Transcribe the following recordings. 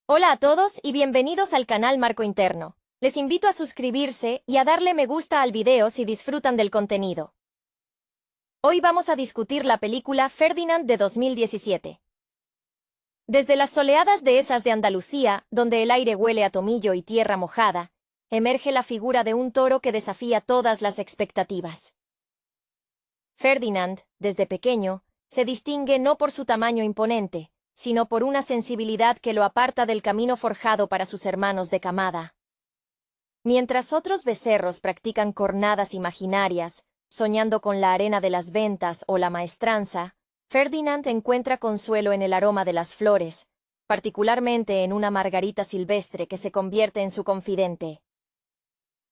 Hola a todos y bienvenidos al canal Marco Interno. Les invito a suscribirse y a darle me gusta al video si disfrutan del contenido. Hoy vamos a discutir la película Ferdinand de 2017. Desde las soleadas dehesas de Andalucía, donde el aire huele a tomillo y tierra mojada, emerge la figura de un toro que desafía todas las expectativas. Ferdinand, desde pequeño, se distingue no por su tamaño imponente, sino por una sensibilidad que lo aparta del camino forjado para sus hermanos de camada. Mientras otros becerros practican cornadas imaginarias, soñando con la arena de las ventas o la maestranza, Ferdinand encuentra consuelo en el aroma de las flores, particularmente en una margarita silvestre que se convierte en su confidente.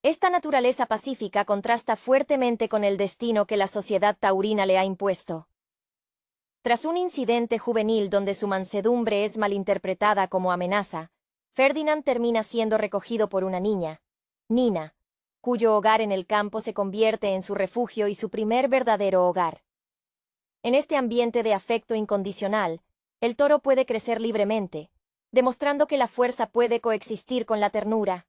Esta naturaleza pacífica contrasta fuertemente con el destino que la sociedad taurina le ha impuesto. Tras un incidente juvenil donde su mansedumbre es malinterpretada como amenaza, Ferdinand termina siendo recogido por una niña, Nina, cuyo hogar en el campo se convierte en su refugio y su primer verdadero hogar. En este ambiente de afecto incondicional, el toro puede crecer libremente, demostrando que la fuerza puede coexistir con la ternura.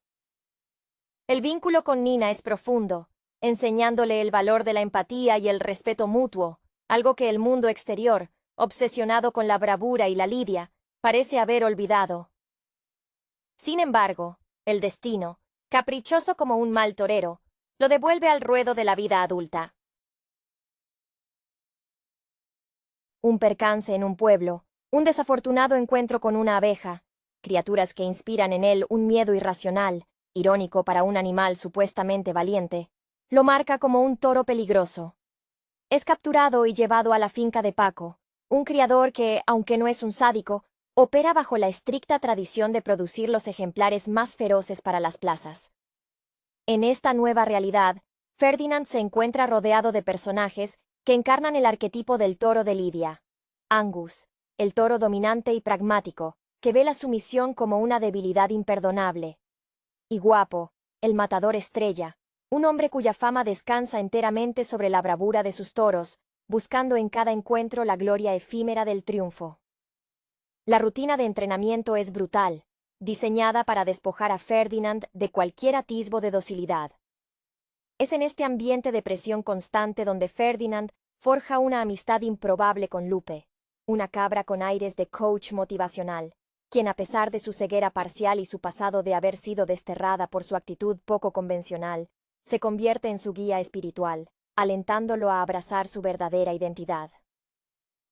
El vínculo con Nina es profundo, enseñándole el valor de la empatía y el respeto mutuo, algo que el mundo exterior, obsesionado con la bravura y la lidia, parece haber olvidado. Sin embargo, el destino, caprichoso como un mal torero, lo devuelve al ruedo de la vida adulta. Un percance en un pueblo, un desafortunado encuentro con una abeja, criaturas que inspiran en él un miedo irracional, irónico para un animal supuestamente valiente, lo marca como un toro peligroso. Es capturado y llevado a la finca de Paco, un criador que, aunque no es un sádico, opera bajo la estricta tradición de producir los ejemplares más feroces para las plazas. En esta nueva realidad, Ferdinand se encuentra rodeado de personajes que encarnan el arquetipo del toro de Lidia. Angus, el toro dominante y pragmático, que ve la sumisión como una debilidad imperdonable. Y Guapo, el matador estrella, un hombre cuya fama descansa enteramente sobre la bravura de sus toros, buscando en cada encuentro la gloria efímera del triunfo. La rutina de entrenamiento es brutal, diseñada para despojar a Ferdinand de cualquier atisbo de docilidad. Es en este ambiente de presión constante donde Ferdinand forja una amistad improbable con Lupe, una cabra con aires de coach motivacional, quien a pesar de su ceguera parcial y su pasado de haber sido desterrada por su actitud poco convencional, se convierte en su guía espiritual, alentándolo a abrazar su verdadera identidad.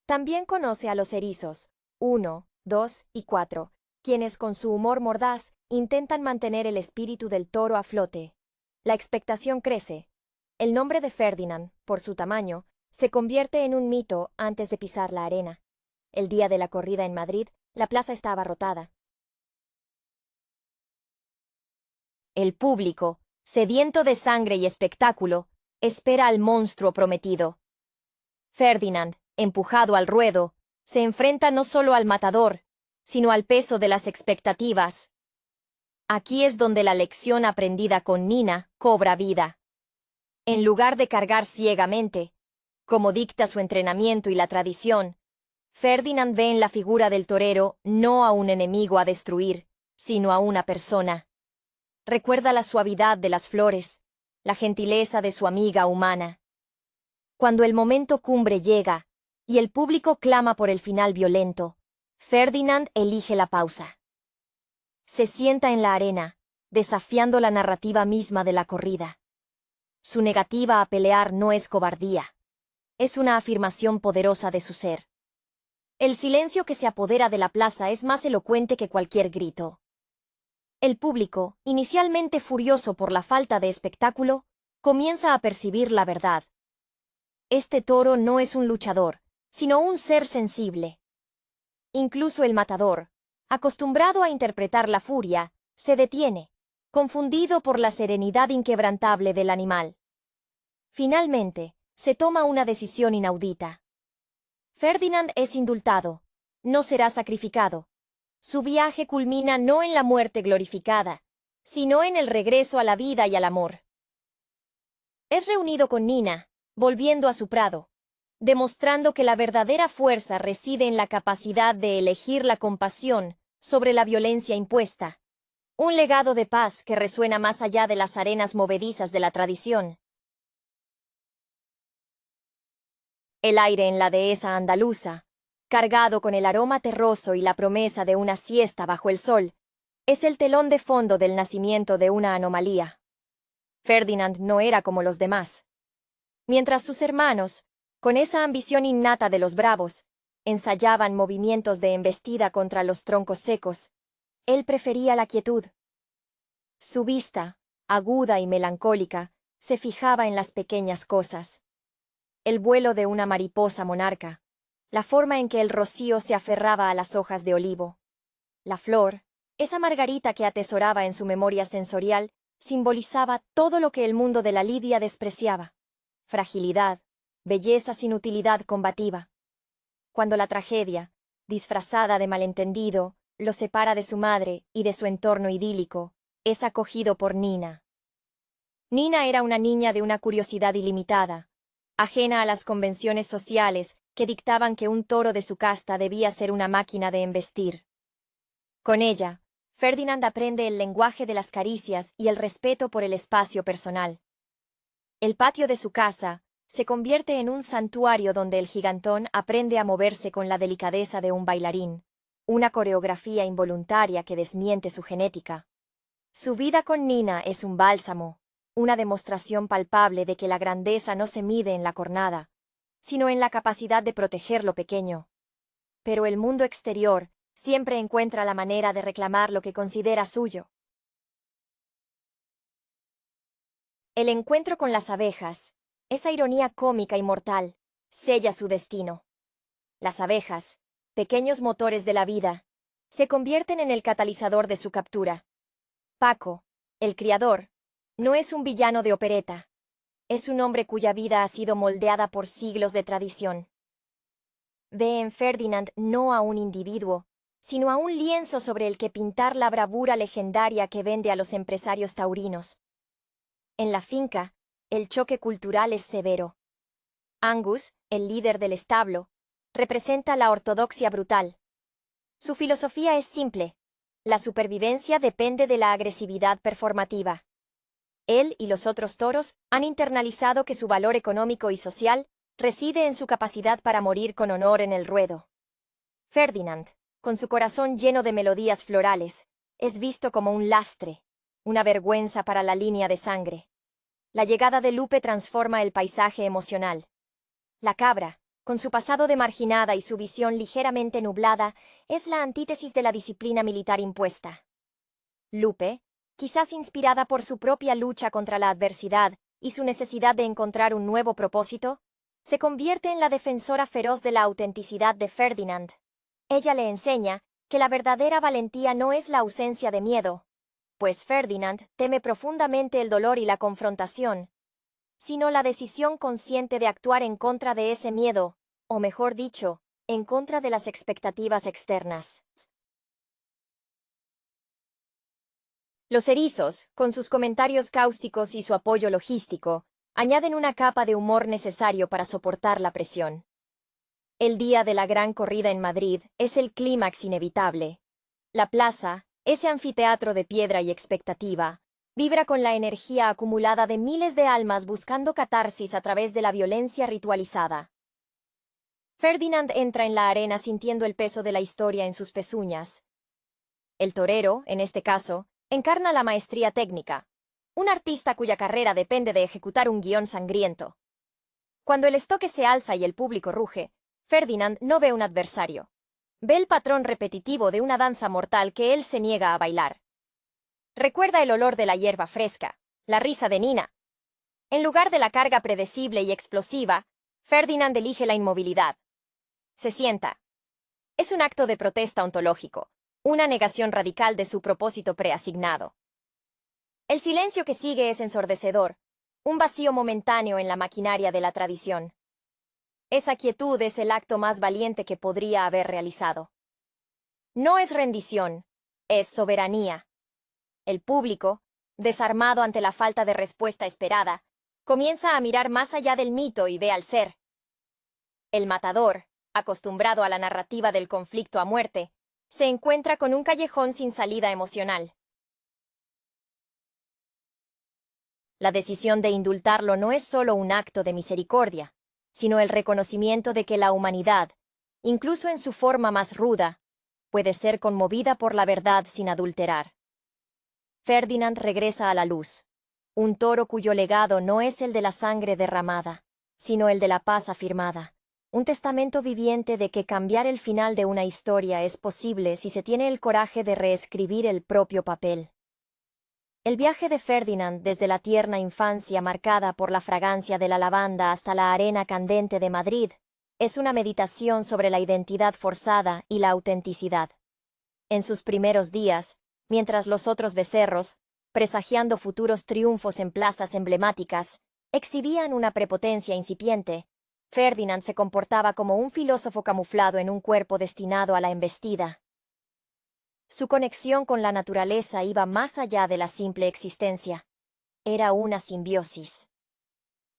También conoce a los erizos, 1, 2 y 4, quienes con su humor mordaz intentan mantener el espíritu del toro a flote. La expectación crece. El nombre de Ferdinand, por su tamaño, se convierte en un mito antes de pisar la arena. El día de la corrida en Madrid, la plaza está abarrotada. El público, sediento de sangre y espectáculo, espera al monstruo prometido. Ferdinand, empujado al ruedo, se enfrenta no solo al matador, sino al peso de las expectativas. Aquí es donde la lección aprendida con Nina cobra vida. En lugar de cargar ciegamente, como dicta su entrenamiento y la tradición, Ferdinand ve en la figura del torero no a un enemigo a destruir, sino a una persona. Recuerda la suavidad de las flores, la gentileza de su amiga humana. Cuando el momento cumbre llega, y el público clama por el final violento, Ferdinand elige la pausa. Se sienta en la arena, desafiando la narrativa misma de la corrida. Su negativa a pelear no es cobardía. Es una afirmación poderosa de su ser. El silencio que se apodera de la plaza es más elocuente que cualquier grito. El público, inicialmente furioso por la falta de espectáculo, comienza a percibir la verdad. Este toro no es un luchador, sino un ser sensible. Incluso el matador, acostumbrado a interpretar la furia, se detiene, confundido por la serenidad inquebrantable del animal. Finalmente, se toma una decisión inaudita. Ferdinand es indultado, no será sacrificado. Su viaje culmina no en la muerte glorificada, sino en el regreso a la vida y al amor. Es reunido con Nina, volviendo a su prado, demostrando que la verdadera fuerza reside en la capacidad de elegir la compasión sobre la violencia impuesta. Un legado de paz que resuena más allá de las arenas movedizas de la tradición. El aire en la dehesa andaluza, cargado con el aroma terroso y la promesa de una siesta bajo el sol, es el telón de fondo del nacimiento de una anomalía. Ferdinand no era como los demás. Mientras sus hermanos, con esa ambición innata de los bravos, ensayaban movimientos de embestida contra los troncos secos, él prefería la quietud. Su vista, aguda y melancólica, se fijaba en las pequeñas cosas. El vuelo de una mariposa monarca, la forma en que el rocío se aferraba a las hojas de olivo. La flor, esa margarita que atesoraba en su memoria sensorial, simbolizaba todo lo que el mundo de la lidia despreciaba. Fragilidad, belleza sin utilidad combativa. Cuando la tragedia, disfrazada de malentendido, lo separa de su madre y de su entorno idílico, es acogido por Nina. Nina era una niña de una curiosidad ilimitada, ajena a las convenciones sociales que dictaban que un toro de su casta debía ser una máquina de embestir. Con ella, Ferdinand aprende el lenguaje de las caricias y el respeto por el espacio personal. El patio de su casa se convierte en un santuario donde el gigantón aprende a moverse con la delicadeza de un bailarín, una coreografía involuntaria que desmiente su genética. Su vida con Nina es un bálsamo, una demostración palpable de que la grandeza no se mide en la cornada, sino en la capacidad de proteger lo pequeño. Pero el mundo exterior siempre encuentra la manera de reclamar lo que considera suyo. El encuentro con las abejas, esa ironía cómica y mortal, sella su destino. Las abejas, pequeños motores de la vida, se convierten en el catalizador de su captura. Paco, el criador, no es un villano de opereta. Es un hombre cuya vida ha sido moldeada por siglos de tradición. Ve en Ferdinand no a un individuo, sino a un lienzo sobre el que pintar la bravura legendaria que vende a los empresarios taurinos. En la finca, el choque cultural es severo. Angus, el líder del establo, representa la ortodoxia brutal. Su filosofía es simple: la supervivencia depende de la agresividad performativa. Él y los otros toros han internalizado que su valor económico y social reside en su capacidad para morir con honor en el ruedo. Ferdinand, con su corazón lleno de melodías florales, es visto como un lastre, una vergüenza para la línea de sangre. La llegada de Lupe transforma el paisaje emocional. La cabra, con su pasado de marginada y su visión ligeramente nublada, es la antítesis de la disciplina militar impuesta. Lupe, quizás inspirada por su propia lucha contra la adversidad y su necesidad de encontrar un nuevo propósito, se convierte en la defensora feroz de la autenticidad de Ferdinand. Ella le enseña que la verdadera valentía no es la ausencia de miedo, pues Ferdinand teme profundamente el dolor y la confrontación, sino la decisión consciente de actuar en contra de ese miedo, o mejor dicho, en contra de las expectativas externas. Los erizos, con sus comentarios cáusticos y su apoyo logístico, añaden una capa de humor necesario para soportar la presión. El día de la gran corrida en Madrid es el clímax inevitable. La plaza, ese anfiteatro de piedra y expectativa, vibra con la energía acumulada de miles de almas buscando catarsis a través de la violencia ritualizada. Ferdinand entra en la arena sintiendo el peso de la historia en sus pezuñas. El torero, en este caso, encarna la maestría técnica, un artista cuya carrera depende de ejecutar un guión sangriento. Cuando el estoque se alza y el público ruge, Ferdinand no ve un adversario. Ve el patrón repetitivo de una danza mortal que él se niega a bailar. Recuerda el olor de la hierba fresca, la risa de Nina. En lugar de la carga predecible y explosiva, Ferdinand elige la inmovilidad. Se sienta. Es un acto de protesta ontológico, una negación radical de su propósito preasignado. El silencio que sigue es ensordecedor, un vacío momentáneo en la maquinaria de la tradición. Esa quietud es el acto más valiente que podría haber realizado. No es rendición, es soberanía. El público, desarmado ante la falta de respuesta esperada, comienza a mirar más allá del mito y ve al ser. El matador, acostumbrado a la narrativa del conflicto a muerte, se encuentra con un callejón sin salida emocional. La decisión de indultarlo no es solo un acto de misericordia, sino el reconocimiento de que la humanidad, incluso en su forma más ruda, puede ser conmovida por la verdad sin adulterar. Ferdinand regresa a la luz, un toro cuyo legado no es el de la sangre derramada, sino el de la paz afirmada, un testamento viviente de que cambiar el final de una historia es posible si se tiene el coraje de reescribir el propio papel. El viaje de Ferdinand desde la tierna infancia marcada por la fragancia de la lavanda hasta la arena candente de Madrid es una meditación sobre la identidad forzada y la autenticidad. En sus primeros días, mientras los otros becerros, presagiando futuros triunfos en plazas emblemáticas, exhibían una prepotencia incipiente, Ferdinand se comportaba como un filósofo camuflado en un cuerpo destinado a la embestida. Su conexión con la naturaleza iba más allá de la simple existencia. Era una simbiosis.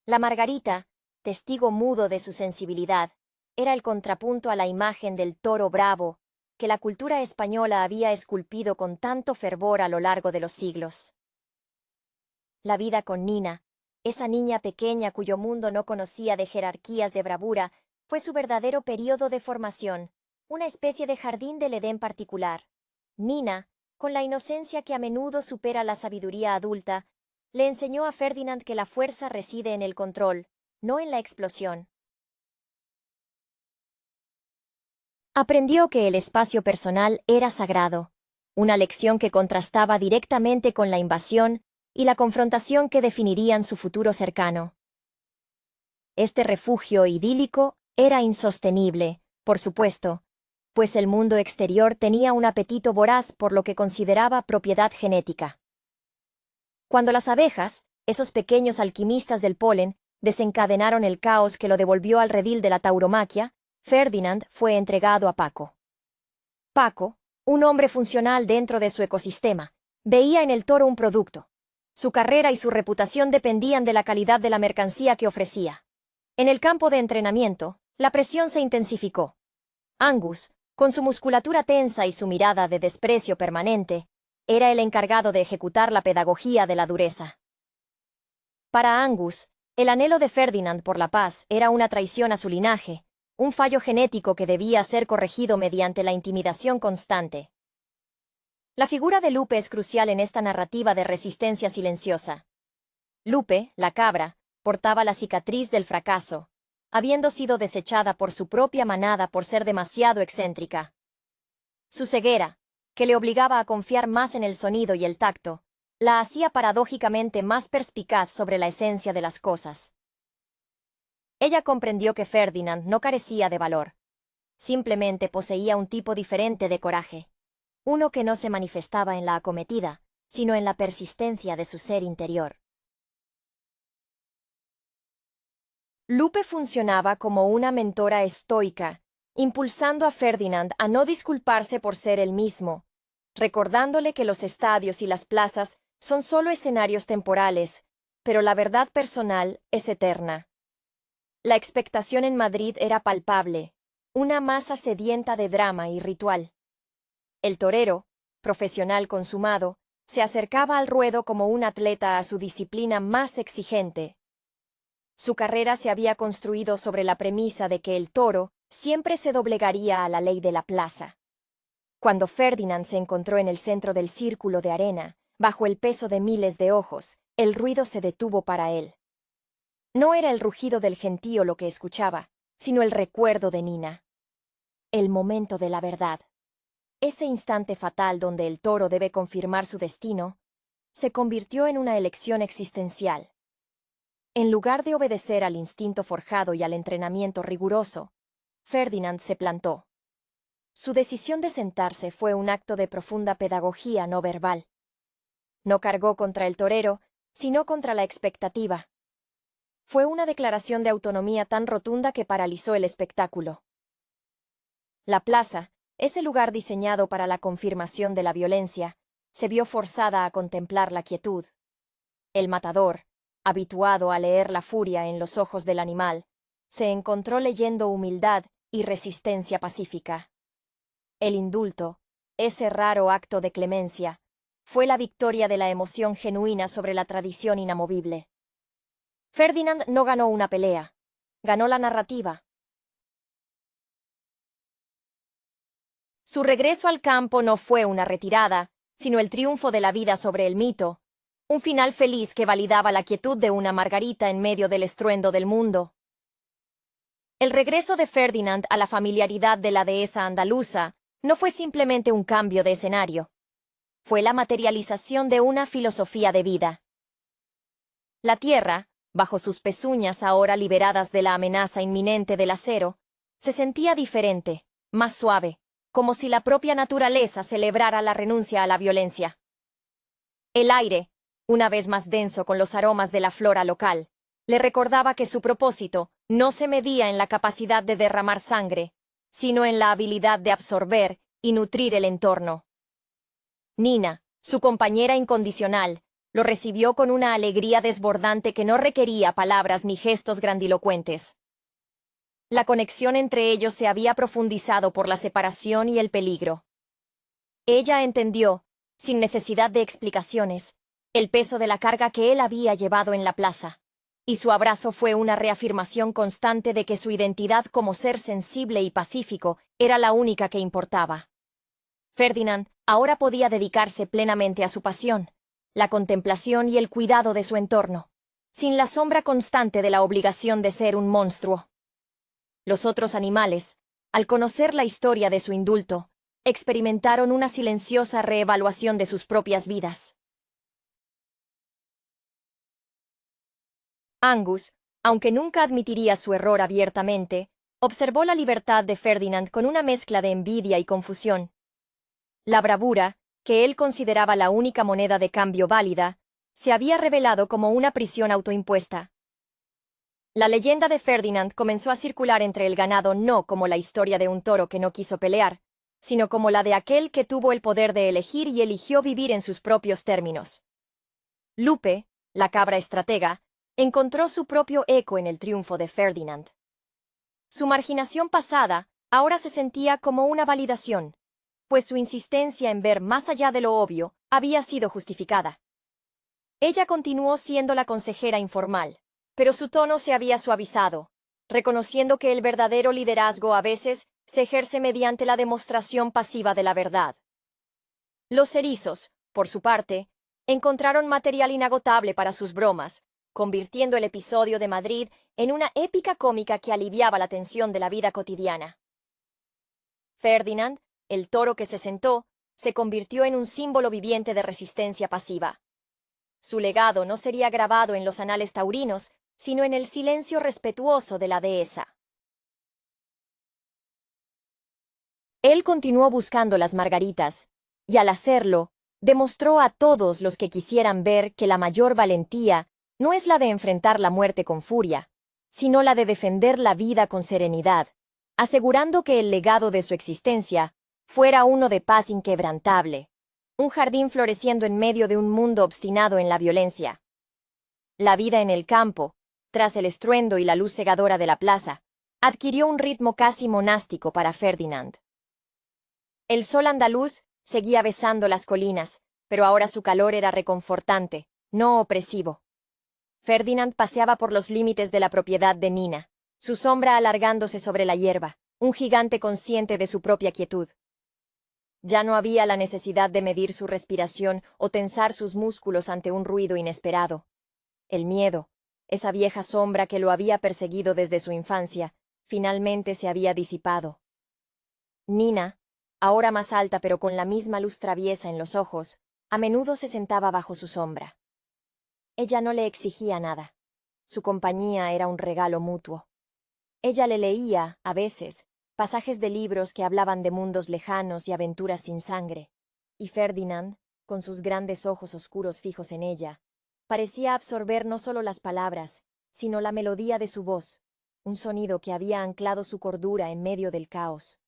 La margarita, testigo mudo de su sensibilidad, era el contrapunto a la imagen del toro bravo que la cultura española había esculpido con tanto fervor a lo largo de los siglos. La vida con Nina, esa niña pequeña cuyo mundo no conocía de jerarquías de bravura, fue su verdadero período de formación, una especie de jardín del Edén particular. Nina, con la inocencia que a menudo supera la sabiduría adulta, le enseñó a Ferdinand que la fuerza reside en el control, no en la explosión. Aprendió que el espacio personal era sagrado, una lección que contrastaba directamente con la invasión y la confrontación que definirían su futuro cercano. Este refugio idílico era insostenible, por supuesto, pues el mundo exterior tenía un apetito voraz por lo que consideraba propiedad genética. Cuando las abejas, esos pequeños alquimistas del polen, desencadenaron el caos que lo devolvió al redil de la tauromaquia, Ferdinand fue entregado a Paco. Paco, un hombre funcional dentro de su ecosistema, veía en el toro un producto. Su carrera y su reputación dependían de la calidad de la mercancía que ofrecía. En el campo de entrenamiento, la presión se intensificó. Angus, con su musculatura tensa y su mirada de desprecio permanente, era el encargado de ejecutar la pedagogía de la dureza. Para Angus, el anhelo de Ferdinand por la paz era una traición a su linaje, un fallo genético que debía ser corregido mediante la intimidación constante. La figura de Lupe es crucial en esta narrativa de resistencia silenciosa. Lupe, la cabra, portaba la cicatriz del fracaso, habiendo sido desechada por su propia manada por ser demasiado excéntrica. Su ceguera, que le obligaba a confiar más en el sonido y el tacto, la hacía paradójicamente más perspicaz sobre la esencia de las cosas. Ella comprendió que Ferdinand no carecía de valor. Simplemente poseía un tipo diferente de coraje. Uno que no se manifestaba en la acometida, sino en la persistencia de su ser interior. Lupe funcionaba como una mentora estoica, impulsando a Ferdinand a no disculparse por ser él mismo, recordándole que los estadios y las plazas son solo escenarios temporales, pero la verdad personal es eterna. La expectación en Madrid era palpable, una masa sedienta de drama y ritual. El torero, profesional consumado, se acercaba al ruedo como un atleta a su disciplina más exigente. Su carrera se había construido sobre la premisa de que el toro siempre se doblegaría a la ley de la plaza. Cuando Ferdinand se encontró en el centro del círculo de arena, bajo el peso de miles de ojos, el ruido se detuvo para él. No era el rugido del gentío lo que escuchaba, sino el recuerdo de Nina. El momento de la verdad. Ese instante fatal donde el toro debe confirmar su destino, se convirtió en una elección existencial. En lugar de obedecer al instinto forjado y al entrenamiento riguroso, Ferdinand se plantó. Su decisión de sentarse fue un acto de profunda pedagogía no verbal. No cargó contra el torero, sino contra la expectativa. Fue una declaración de autonomía tan rotunda que paralizó el espectáculo. La plaza, ese lugar diseñado para la confirmación de la violencia, se vio forzada a contemplar la quietud. El matador, habituado a leer la furia en los ojos del animal, se encontró leyendo humildad y resistencia pacífica. El indulto, Ese raro acto de clemencia fue la victoria de la emoción genuina sobre la tradición inamovible. Ferdinand no ganó una pelea, ganó la narrativa. Su regreso al campo no fue una retirada, sino el triunfo de la vida sobre el mito, un final feliz que validaba la quietud de una Margarita en medio del estruendo del mundo. El regreso de Ferdinand a la familiaridad de la dehesa andaluza no fue simplemente un cambio de escenario. Fue la materialización de una filosofía de vida. La tierra, bajo sus pezuñas ahora liberadas de la amenaza inminente del acero, se sentía diferente, más suave, como si la propia naturaleza celebrara la renuncia a la violencia. El aire, una vez más denso con los aromas de la flora local, le recordaba que su propósito no se medía en la capacidad de derramar sangre, sino en la habilidad de absorber y nutrir el entorno. Nina, su compañera incondicional, lo recibió con una alegría desbordante que no requería palabras ni gestos grandilocuentes. La conexión entre ellos se había profundizado por la separación y el peligro. Ella entendió, sin necesidad de explicaciones, el peso de la carga que él había llevado en la plaza, y su abrazo fue una reafirmación constante de que su identidad como ser sensible y pacífico era la única que importaba. Ferdinand ahora podía dedicarse plenamente a su pasión, la contemplación y el cuidado de su entorno, sin la sombra constante de la obligación de ser un monstruo. Los otros animales, al conocer la historia de su indulto, experimentaron una silenciosa reevaluación de sus propias vidas. Angus, aunque nunca admitiría su error abiertamente, observó la libertad de Ferdinand con una mezcla de envidia y confusión. La bravura, que él consideraba la única moneda de cambio válida, se había revelado como una prisión autoimpuesta. La leyenda de Ferdinand comenzó a circular entre el ganado no como la historia de un toro que no quiso pelear, sino como la de aquel que tuvo el poder de elegir y eligió vivir en sus propios términos. Lupe, la cabra estratega, encontró su propio eco en el triunfo de Ferdinand. Su marginación pasada ahora se sentía como una validación, pues su insistencia en ver más allá de lo obvio había sido justificada. Ella continuó siendo la consejera informal, pero su tono se había suavizado, reconociendo que el verdadero liderazgo a veces se ejerce mediante la demostración pasiva de la verdad. Los erizos, por su parte, encontraron material inagotable para sus bromas, convirtiendo el episodio de Madrid en una épica cómica que aliviaba la tensión de la vida cotidiana. Ferdinand, el toro que se sentó, se convirtió en un símbolo viviente de resistencia pasiva. Su legado no sería grabado en los anales taurinos, sino en el silencio respetuoso de la dehesa. Él continuó buscando las margaritas, y al hacerlo, demostró a todos los que quisieran ver que la mayor valentía no es la de enfrentar la muerte con furia, sino la de defender la vida con serenidad, asegurando que el legado de su existencia fuera uno de paz inquebrantable, un jardín floreciendo en medio de un mundo obstinado en la violencia. La vida en el campo, tras el estruendo y la luz cegadora de la plaza, adquirió un ritmo casi monástico para Ferdinand. El sol andaluz seguía besando las colinas, pero ahora su calor era reconfortante, no opresivo. Ferdinand paseaba por los límites de la propiedad de Nina, su sombra alargándose sobre la hierba, un gigante consciente de su propia quietud. Ya no había la necesidad de medir su respiración o tensar sus músculos ante un ruido inesperado. El miedo, esa vieja sombra que lo había perseguido desde su infancia, finalmente se había disipado. Nina, ahora más alta pero con la misma luz traviesa en los ojos, a menudo se sentaba bajo su sombra. Ella no le exigía nada. Su compañía era un regalo mutuo. Ella le leía, a veces, pasajes de libros que hablaban de mundos lejanos y aventuras sin sangre, y Ferdinand, con sus grandes ojos oscuros fijos en ella, parecía absorber no solo las palabras, sino la melodía de su voz, un sonido que había anclado su cordura en medio del caos.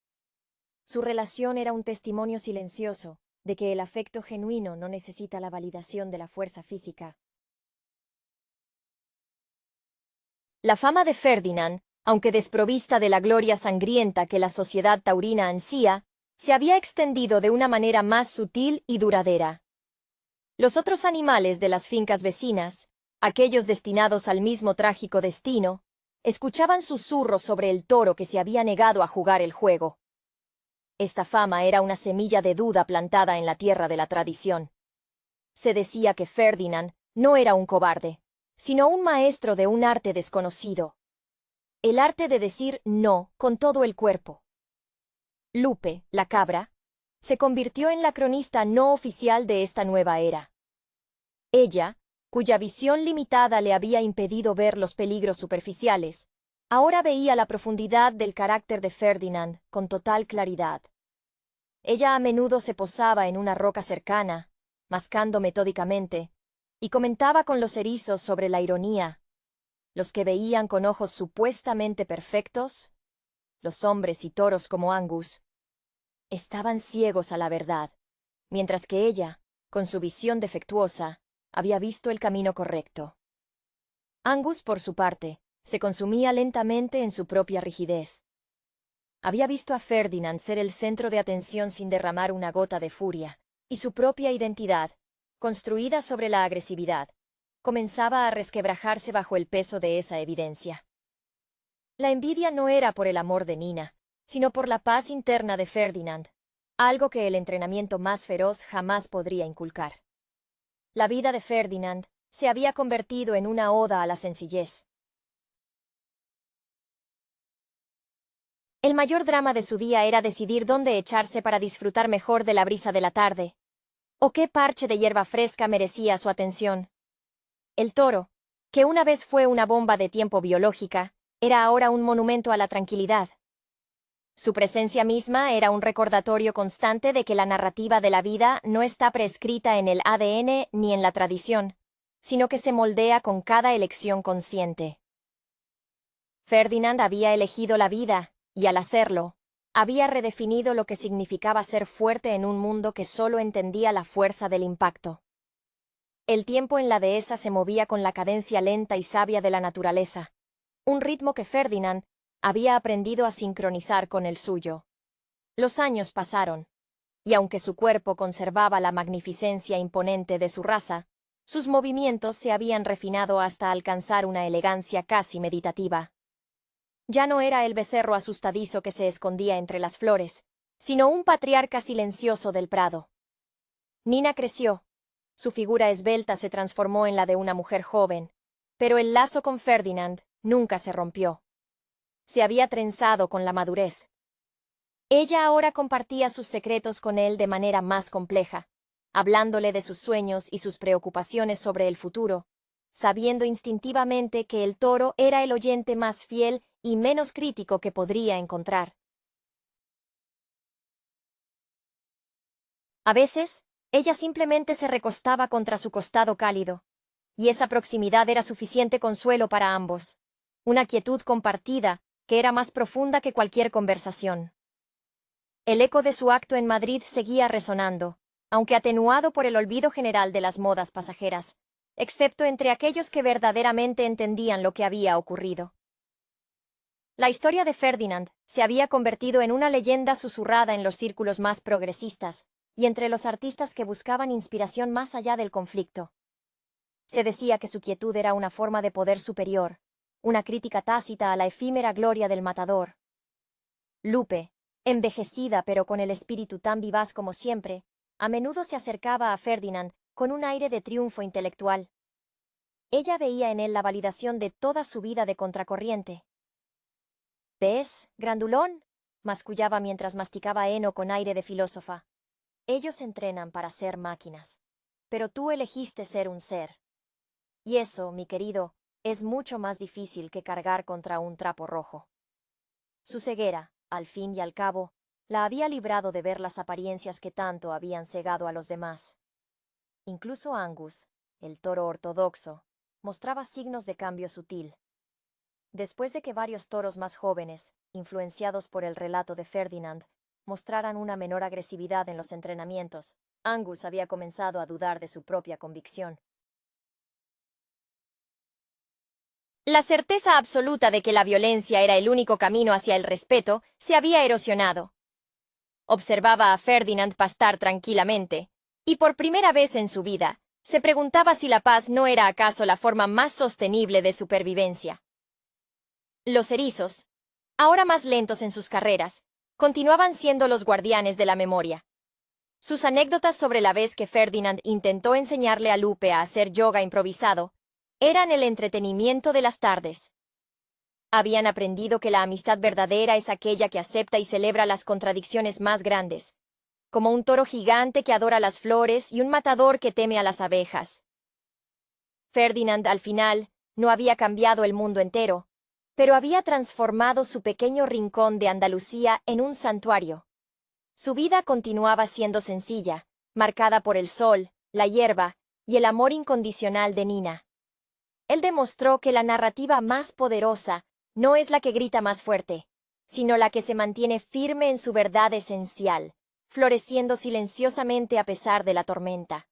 Su relación era un testimonio silencioso de que el afecto genuino no necesita la validación de la fuerza física. La fama de Ferdinand, aunque desprovista de la gloria sangrienta que la sociedad taurina ansía, se había extendido de una manera más sutil y duradera. Los otros animales de las fincas vecinas, aquellos destinados al mismo trágico destino, escuchaban susurros sobre el toro que se había negado a jugar el juego. Esta fama era una semilla de duda plantada en la tierra de la tradición. Se decía que Ferdinand no era un cobarde, sino un maestro de un arte desconocido. El arte de decir no con todo el cuerpo. Lupe, la cabra, se convirtió en la cronista no oficial de esta nueva era. Ella, cuya visión limitada le había impedido ver los peligros superficiales, ahora veía la profundidad del carácter de Ferdinand con total claridad. Ella a menudo se posaba en una roca cercana, mascando metódicamente, y comentaba con los erizos sobre la ironía. Los que veían con ojos supuestamente perfectos, los hombres y toros como Angus, estaban ciegos a la verdad, mientras que ella, con su visión defectuosa, había visto el camino correcto. Angus, por su parte, se consumía lentamente en su propia rigidez. Había visto a Ferdinand ser el centro de atención sin derramar una gota de furia, y su propia identidad, construida sobre la agresividad, comenzaba a resquebrajarse bajo el peso de esa evidencia. La envidia no era por el amor de Nina, sino por la paz interna de Ferdinand, algo que el entrenamiento más feroz jamás podría inculcar. La vida de Ferdinand se había convertido en una oda a la sencillez. El mayor drama de su día era decidir dónde echarse para disfrutar mejor de la brisa de la tarde, o qué parche de hierba fresca merecía su atención. El toro, que una vez fue una bomba de tiempo biológica, era ahora un monumento a la tranquilidad. Su presencia misma era un recordatorio constante de que la narrativa de la vida no está prescrita en el ADN ni en la tradición, sino que se moldea con cada elección consciente. Ferdinand había elegido la vida, y al hacerlo, había redefinido lo que significaba ser fuerte en un mundo que solo entendía la fuerza del impacto. El tiempo en la dehesa se movía con la cadencia lenta y sabia de la naturaleza, un ritmo que Ferdinand había aprendido a sincronizar con el suyo. Los años pasaron, y aunque su cuerpo conservaba la magnificencia imponente de su raza, sus movimientos se habían refinado hasta alcanzar una elegancia casi meditativa. Ya no era el becerro asustadizo que se escondía entre las flores, sino un patriarca silencioso del prado. Nina creció. Su figura esbelta se transformó en la de una mujer joven, pero el lazo con Ferdinand nunca se rompió. Se había trenzado con la madurez. Ella ahora compartía sus secretos con él de manera más compleja, hablándole de sus sueños y sus preocupaciones sobre el futuro, sabiendo instintivamente que el toro era el oyente más fiel y menos crítico que podría encontrar. A veces, ella simplemente se recostaba contra su costado cálido, y esa proximidad era suficiente consuelo para ambos, una quietud compartida que era más profunda que cualquier conversación. El eco de su acto en Madrid seguía resonando, aunque atenuado por el olvido general de las modas pasajeras, excepto entre aquellos que verdaderamente entendían lo que había ocurrido. La historia de Ferdinand se había convertido en una leyenda susurrada en los círculos más progresistas y entre los artistas que buscaban inspiración más allá del conflicto. Se decía que su quietud era una forma de poder superior, una crítica tácita a la efímera gloria del matador. Lupe, envejecida pero con el espíritu tan vivaz como siempre, a menudo se acercaba a Ferdinand con un aire de triunfo intelectual. Ella veía en él la validación de toda su vida de contracorriente. «¿Ves, grandulón?», mascullaba mientras masticaba heno con aire de filósofa. «Ellos entrenan para ser máquinas, pero tú elegiste ser un ser. Y eso, mi querido, es mucho más difícil que cargar contra un trapo rojo». Su ceguera, al fin y al cabo, la había librado de ver las apariencias que tanto habían cegado a los demás. Incluso Angus, el toro ortodoxo, mostraba signos de cambio sutil. Después de que varios toros más jóvenes, influenciados por el relato de Ferdinand, mostraran una menor agresividad en los entrenamientos, Angus había comenzado a dudar de su propia convicción. La certeza absoluta de que la violencia era el único camino hacia el respeto se había erosionado. Observaba a Ferdinand pastar tranquilamente, y por primera vez en su vida, se preguntaba si la paz no era acaso la forma más sostenible de supervivencia. Los erizos, ahora más lentos en sus carreras, continuaban siendo los guardianes de la memoria. Sus anécdotas sobre la vez que Ferdinand intentó enseñarle a Lupe a hacer yoga improvisado eran el entretenimiento de las tardes. Habían aprendido que la amistad verdadera es aquella que acepta y celebra las contradicciones más grandes, como un toro gigante que adora las flores y un matador que teme a las abejas. Ferdinand, al final, no había cambiado el mundo entero, pero había transformado su pequeño rincón de Andalucía en un santuario. Su vida continuaba siendo sencilla, marcada por el sol, la hierba y el amor incondicional de Nina. Él demostró que la narrativa más poderosa no es la que grita más fuerte, sino la que se mantiene firme en su verdad esencial, floreciendo silenciosamente a pesar de la tormenta.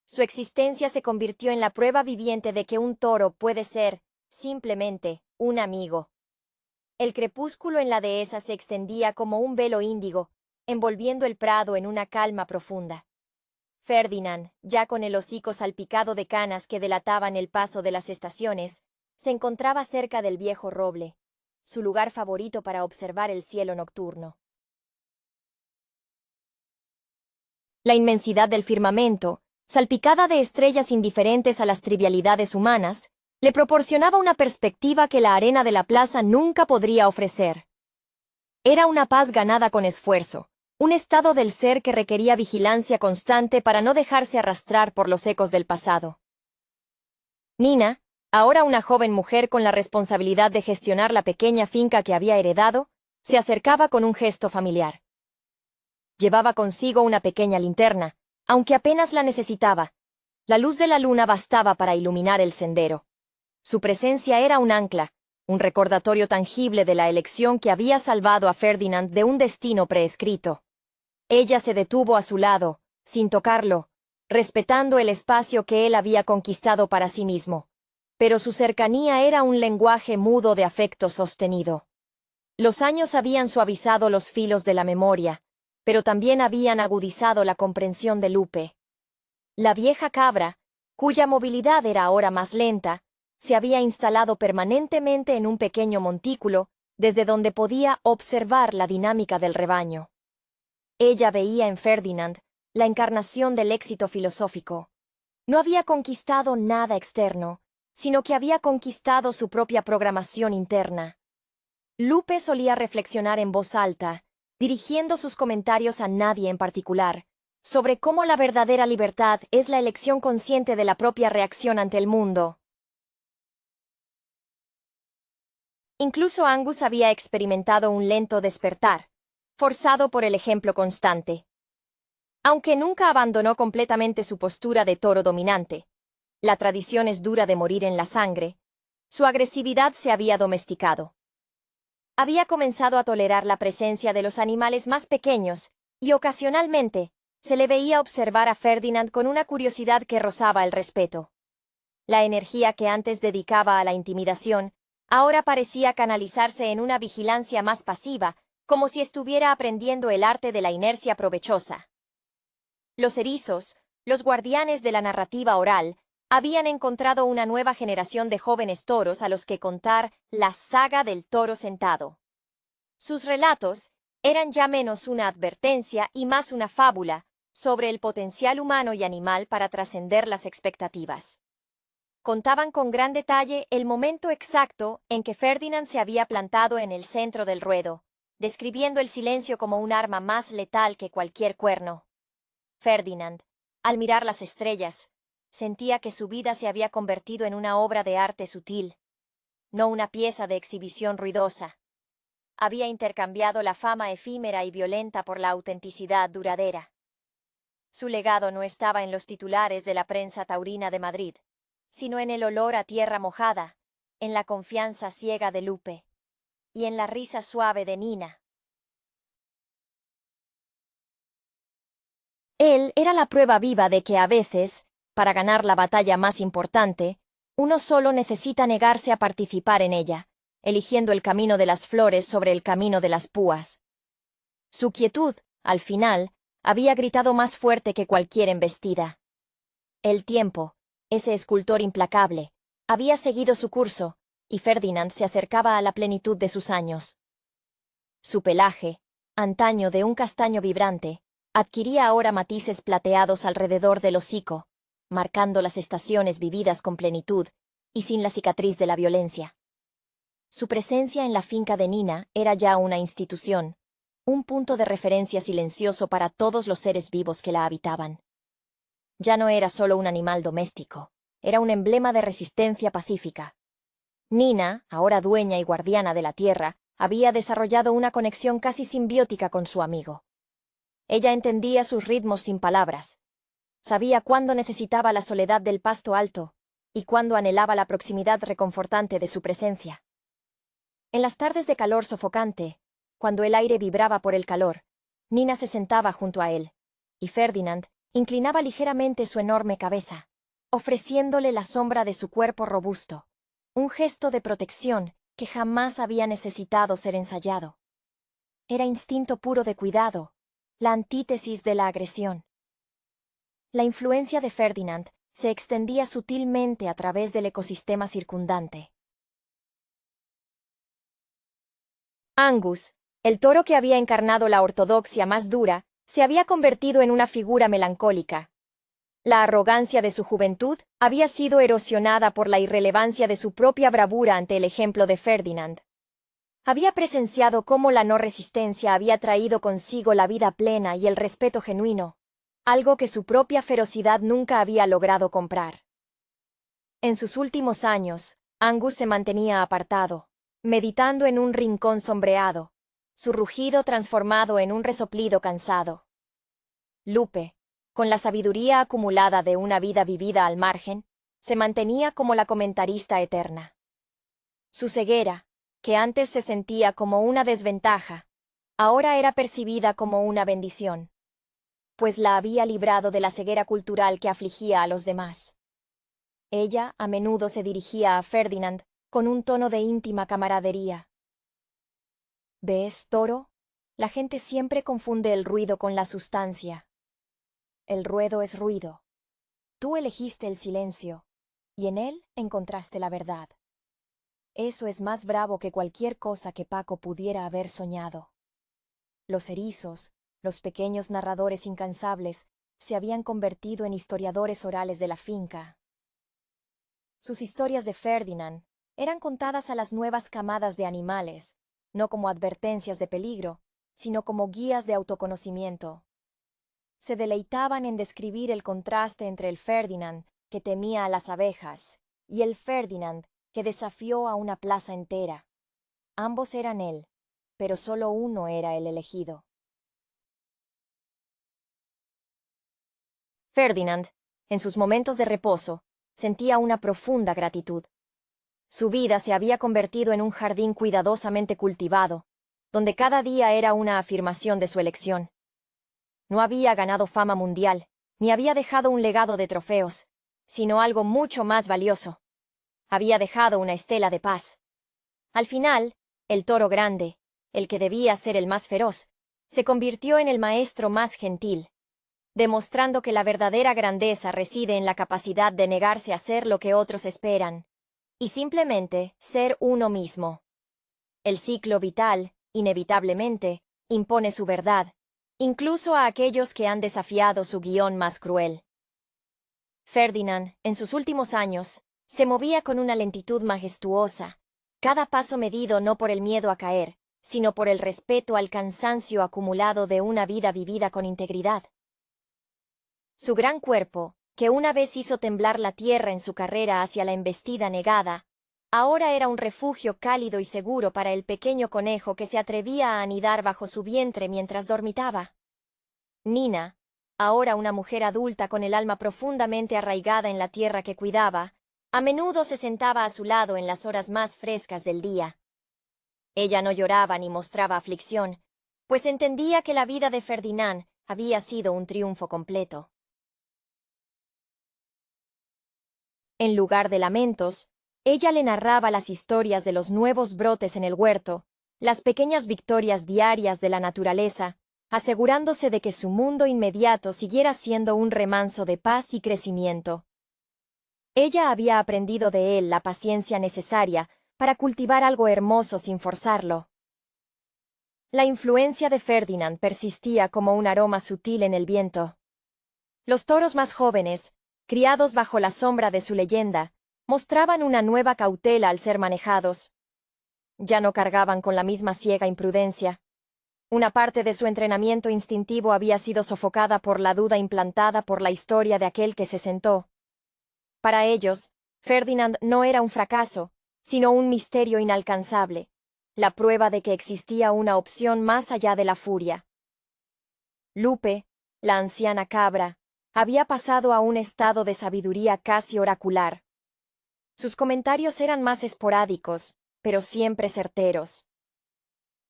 Su existencia se convirtió en la prueba viviente de que un toro puede ser, simplemente, un amigo. El crepúsculo en la dehesa se extendía como un velo índigo, envolviendo el prado en una calma profunda. Ferdinand, ya con el hocico salpicado de canas que delataban el paso de las estaciones, se encontraba cerca del viejo roble, su lugar favorito para observar el cielo nocturno. La inmensidad del firmamento, salpicada de estrellas indiferentes a las trivialidades humanas, le proporcionaba una perspectiva que la arena de la plaza nunca podría ofrecer. Era una paz ganada con esfuerzo, un estado del ser que requería vigilancia constante para no dejarse arrastrar por los ecos del pasado. Nina, ahora una joven mujer con la responsabilidad de gestionar la pequeña finca que había heredado, se acercaba con un gesto familiar. Llevaba consigo una pequeña linterna, aunque apenas la necesitaba. La luz de la luna bastaba para iluminar el sendero. Su presencia era un ancla, un recordatorio tangible de la elección que había salvado a Ferdinand de un destino preescrito. Ella se detuvo a su lado, sin tocarlo, respetando el espacio que él había conquistado para sí mismo. Pero su cercanía era un lenguaje mudo de afecto sostenido. Los años habían suavizado los filos de la memoria, pero también habían agudizado la comprensión de Lupe. La vieja cabra, cuya movilidad era ahora más lenta, se había instalado permanentemente en un pequeño montículo, desde donde podía observar la dinámica del rebaño. Ella veía en Ferdinand la encarnación del éxito filosófico. No había conquistado nada externo, sino que había conquistado su propia programación interna. Lupe solía reflexionar en voz alta, dirigiendo sus comentarios a nadie en particular, sobre cómo la verdadera libertad es la elección consciente de la propia reacción ante el mundo. Incluso Angus había experimentado un lento despertar, forzado por el ejemplo constante. Aunque nunca abandonó completamente su postura de toro dominante, la tradición es dura de morir en la sangre, su agresividad se había domesticado. Había comenzado a tolerar la presencia de los animales más pequeños, y ocasionalmente se le veía observar a Ferdinand con una curiosidad que rozaba el respeto. La energía que antes dedicaba a la intimidación, ahora parecía canalizarse en una vigilancia más pasiva, como si estuviera aprendiendo el arte de la inercia provechosa. Los erizos, los guardianes de la narrativa oral, habían encontrado una nueva generación de jóvenes toros a los que contar la saga del toro sentado. Sus relatos eran ya menos una advertencia y más una fábula sobre el potencial humano y animal para trascender las expectativas. Contaban con gran detalle el momento exacto en que Ferdinand se había plantado en el centro del ruedo, describiendo el silencio como un arma más letal que cualquier cuerno. Ferdinand, al mirar las estrellas, sentía que su vida se había convertido en una obra de arte sutil, no una pieza de exhibición ruidosa. Había intercambiado la fama efímera y violenta por la autenticidad duradera. Su legado no estaba en los titulares de la prensa taurina de Madrid, sino en el olor a tierra mojada, en la confianza ciega de Lupe y en la risa suave de Nina. Él era la prueba viva de que a veces, para ganar la batalla más importante, uno solo necesita negarse a participar en ella, eligiendo el camino de las flores sobre el camino de las púas. Su quietud, al final, había gritado más fuerte que cualquier embestida. El tiempo, ese escultor implacable, había seguido su curso, y Ferdinand se acercaba a la plenitud de sus años. Su pelaje, antaño de un castaño vibrante, adquiría ahora matices plateados alrededor del hocico, marcando las estaciones vividas con plenitud y sin la cicatriz de la violencia. Su presencia en la finca de Nina era ya una institución, un punto de referencia silencioso para todos los seres vivos que la habitaban. Ya no era solo un animal doméstico, era un emblema de resistencia pacífica. Nina, ahora dueña y guardiana de la tierra, había desarrollado una conexión casi simbiótica con su amigo. Ella entendía sus ritmos sin palabras. Sabía cuándo necesitaba la soledad del pasto alto y cuándo anhelaba la proximidad reconfortante de su presencia. En las tardes de calor sofocante, cuando el aire vibraba por el calor, Nina se sentaba junto a él, y Ferdinand inclinaba ligeramente su enorme cabeza, ofreciéndole la sombra de su cuerpo robusto, un gesto de protección que jamás había necesitado ser ensayado. Era instinto puro de cuidado, la antítesis de la agresión. La influencia de Ferdinand se extendía sutilmente a través del ecosistema circundante. Angus, el toro que había encarnado la ortodoxia más dura, se había convertido en una figura melancólica. La arrogancia de su juventud había sido erosionada por la irrelevancia de su propia bravura ante el ejemplo de Ferdinand. Había presenciado cómo la no resistencia había traído consigo la vida plena y el respeto genuino, algo que su propia ferocidad nunca había logrado comprar. En sus últimos años, Angus se mantenía apartado, meditando en un rincón sombreado, su rugido transformado en un resoplido cansado. Lupe, con la sabiduría acumulada de una vida vivida al margen, se mantenía como la comentarista eterna. Su ceguera, que antes se sentía como una desventaja, ahora era percibida como una bendición, pues la había librado de la ceguera cultural que afligía a los demás. Ella a menudo se dirigía a Ferdinand con un tono de íntima camaradería. ¿Ves, toro? La gente siempre confunde el ruido con la sustancia. El ruedo es ruido. Tú elegiste el silencio, y en él encontraste la verdad. Eso es más bravo que cualquier cosa que Paco pudiera haber soñado. Los erizos, los pequeños narradores incansables, se habían convertido en historiadores orales de la finca. Sus historias de Ferdinand eran contadas a las nuevas camadas de animales, no como advertencias de peligro, sino como guías de autoconocimiento. Se deleitaban en describir el contraste entre el Ferdinand, que temía a las abejas, y el Ferdinand, que desafió a una plaza entera. Ambos eran él, pero solo uno era el elegido. Ferdinand, en sus momentos de reposo, sentía una profunda gratitud. Su vida se había convertido en un jardín cuidadosamente cultivado, donde cada día era una afirmación de su elección. No había ganado fama mundial, ni había dejado un legado de trofeos, sino algo mucho más valioso. Había dejado una estela de paz. Al final, el toro grande, el que debía ser el más feroz, se convirtió en el maestro más gentil, demostrando que la verdadera grandeza reside en la capacidad de negarse a ser lo que otros esperan, y simplemente ser uno mismo. El ciclo vital, inevitablemente, impone su verdad, incluso a aquellos que han desafiado su guión más cruel. Ferdinand, en sus últimos años, se movía con una lentitud majestuosa, cada paso medido no por el miedo a caer, sino por el respeto al cansancio acumulado de una vida vivida con integridad. Su gran cuerpo, que una vez hizo temblar la tierra en su carrera hacia la embestida negada, ahora era un refugio cálido y seguro para el pequeño conejo que se atrevía a anidar bajo su vientre mientras dormitaba. Nina, ahora una mujer adulta con el alma profundamente arraigada en la tierra que cuidaba, a menudo se sentaba a su lado en las horas más frescas del día. Ella no lloraba ni mostraba aflicción, pues entendía que la vida de Ferdinand había sido un triunfo completo. En lugar de lamentos, ella le narraba las historias de los nuevos brotes en el huerto, las pequeñas victorias diarias de la naturaleza asegurándose de que su mundo inmediato siguiera siendo un remanso de paz y crecimiento. Ella había aprendido de él la paciencia necesaria para cultivar algo hermoso sin forzarlo. La influencia de Ferdinand persistía como un aroma sutil en el viento. Los toros más jóvenes, criados bajo la sombra de su leyenda, mostraban una nueva cautela al ser manejados. Ya no cargaban con la misma ciega imprudencia. Una parte de su entrenamiento instintivo había sido sofocada por la duda implantada por la historia de aquel que se sentó. Para ellos, Ferdinand no era un fracaso, sino un misterio inalcanzable, la prueba de que existía una opción más allá de la furia. Lupe, la anciana cabra, había pasado a un estado de sabiduría casi oracular. Sus comentarios eran más esporádicos, pero siempre certeros.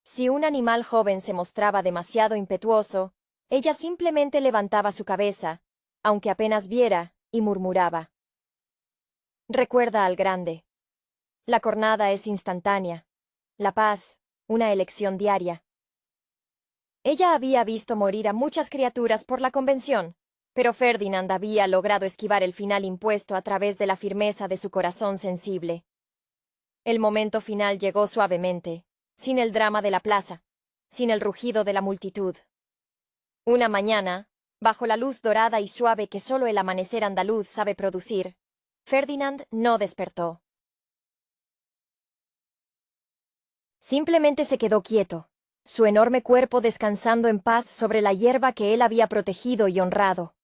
Si un animal joven se mostraba demasiado impetuoso, ella simplemente levantaba su cabeza, aunque apenas viera, y murmuraba: «Recuerda al grande. La cornada es instantánea. La paz, una elección diaria». Ella había visto morir a muchas criaturas por la convención, pero Ferdinand había logrado esquivar el final impuesto a través de la firmeza de su corazón sensible. El momento final llegó suavemente, sin el drama de la plaza, sin el rugido de la multitud. Una mañana, bajo la luz dorada y suave que solo el amanecer andaluz sabe producir, Ferdinand no despertó. Simplemente se quedó quieto, su enorme cuerpo descansando en paz sobre la hierba que él había protegido y honrado.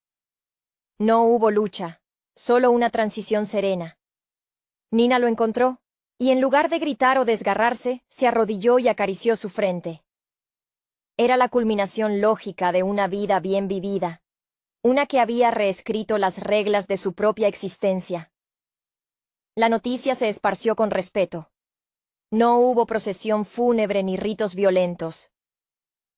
No hubo lucha, solo una transición serena. Nina lo encontró, y en lugar de gritar o desgarrarse, se arrodilló y acarició su frente. Era la culminación lógica de una vida bien vivida, una que había reescrito las reglas de su propia existencia. La noticia se esparció con respeto. No hubo procesión fúnebre ni ritos violentos.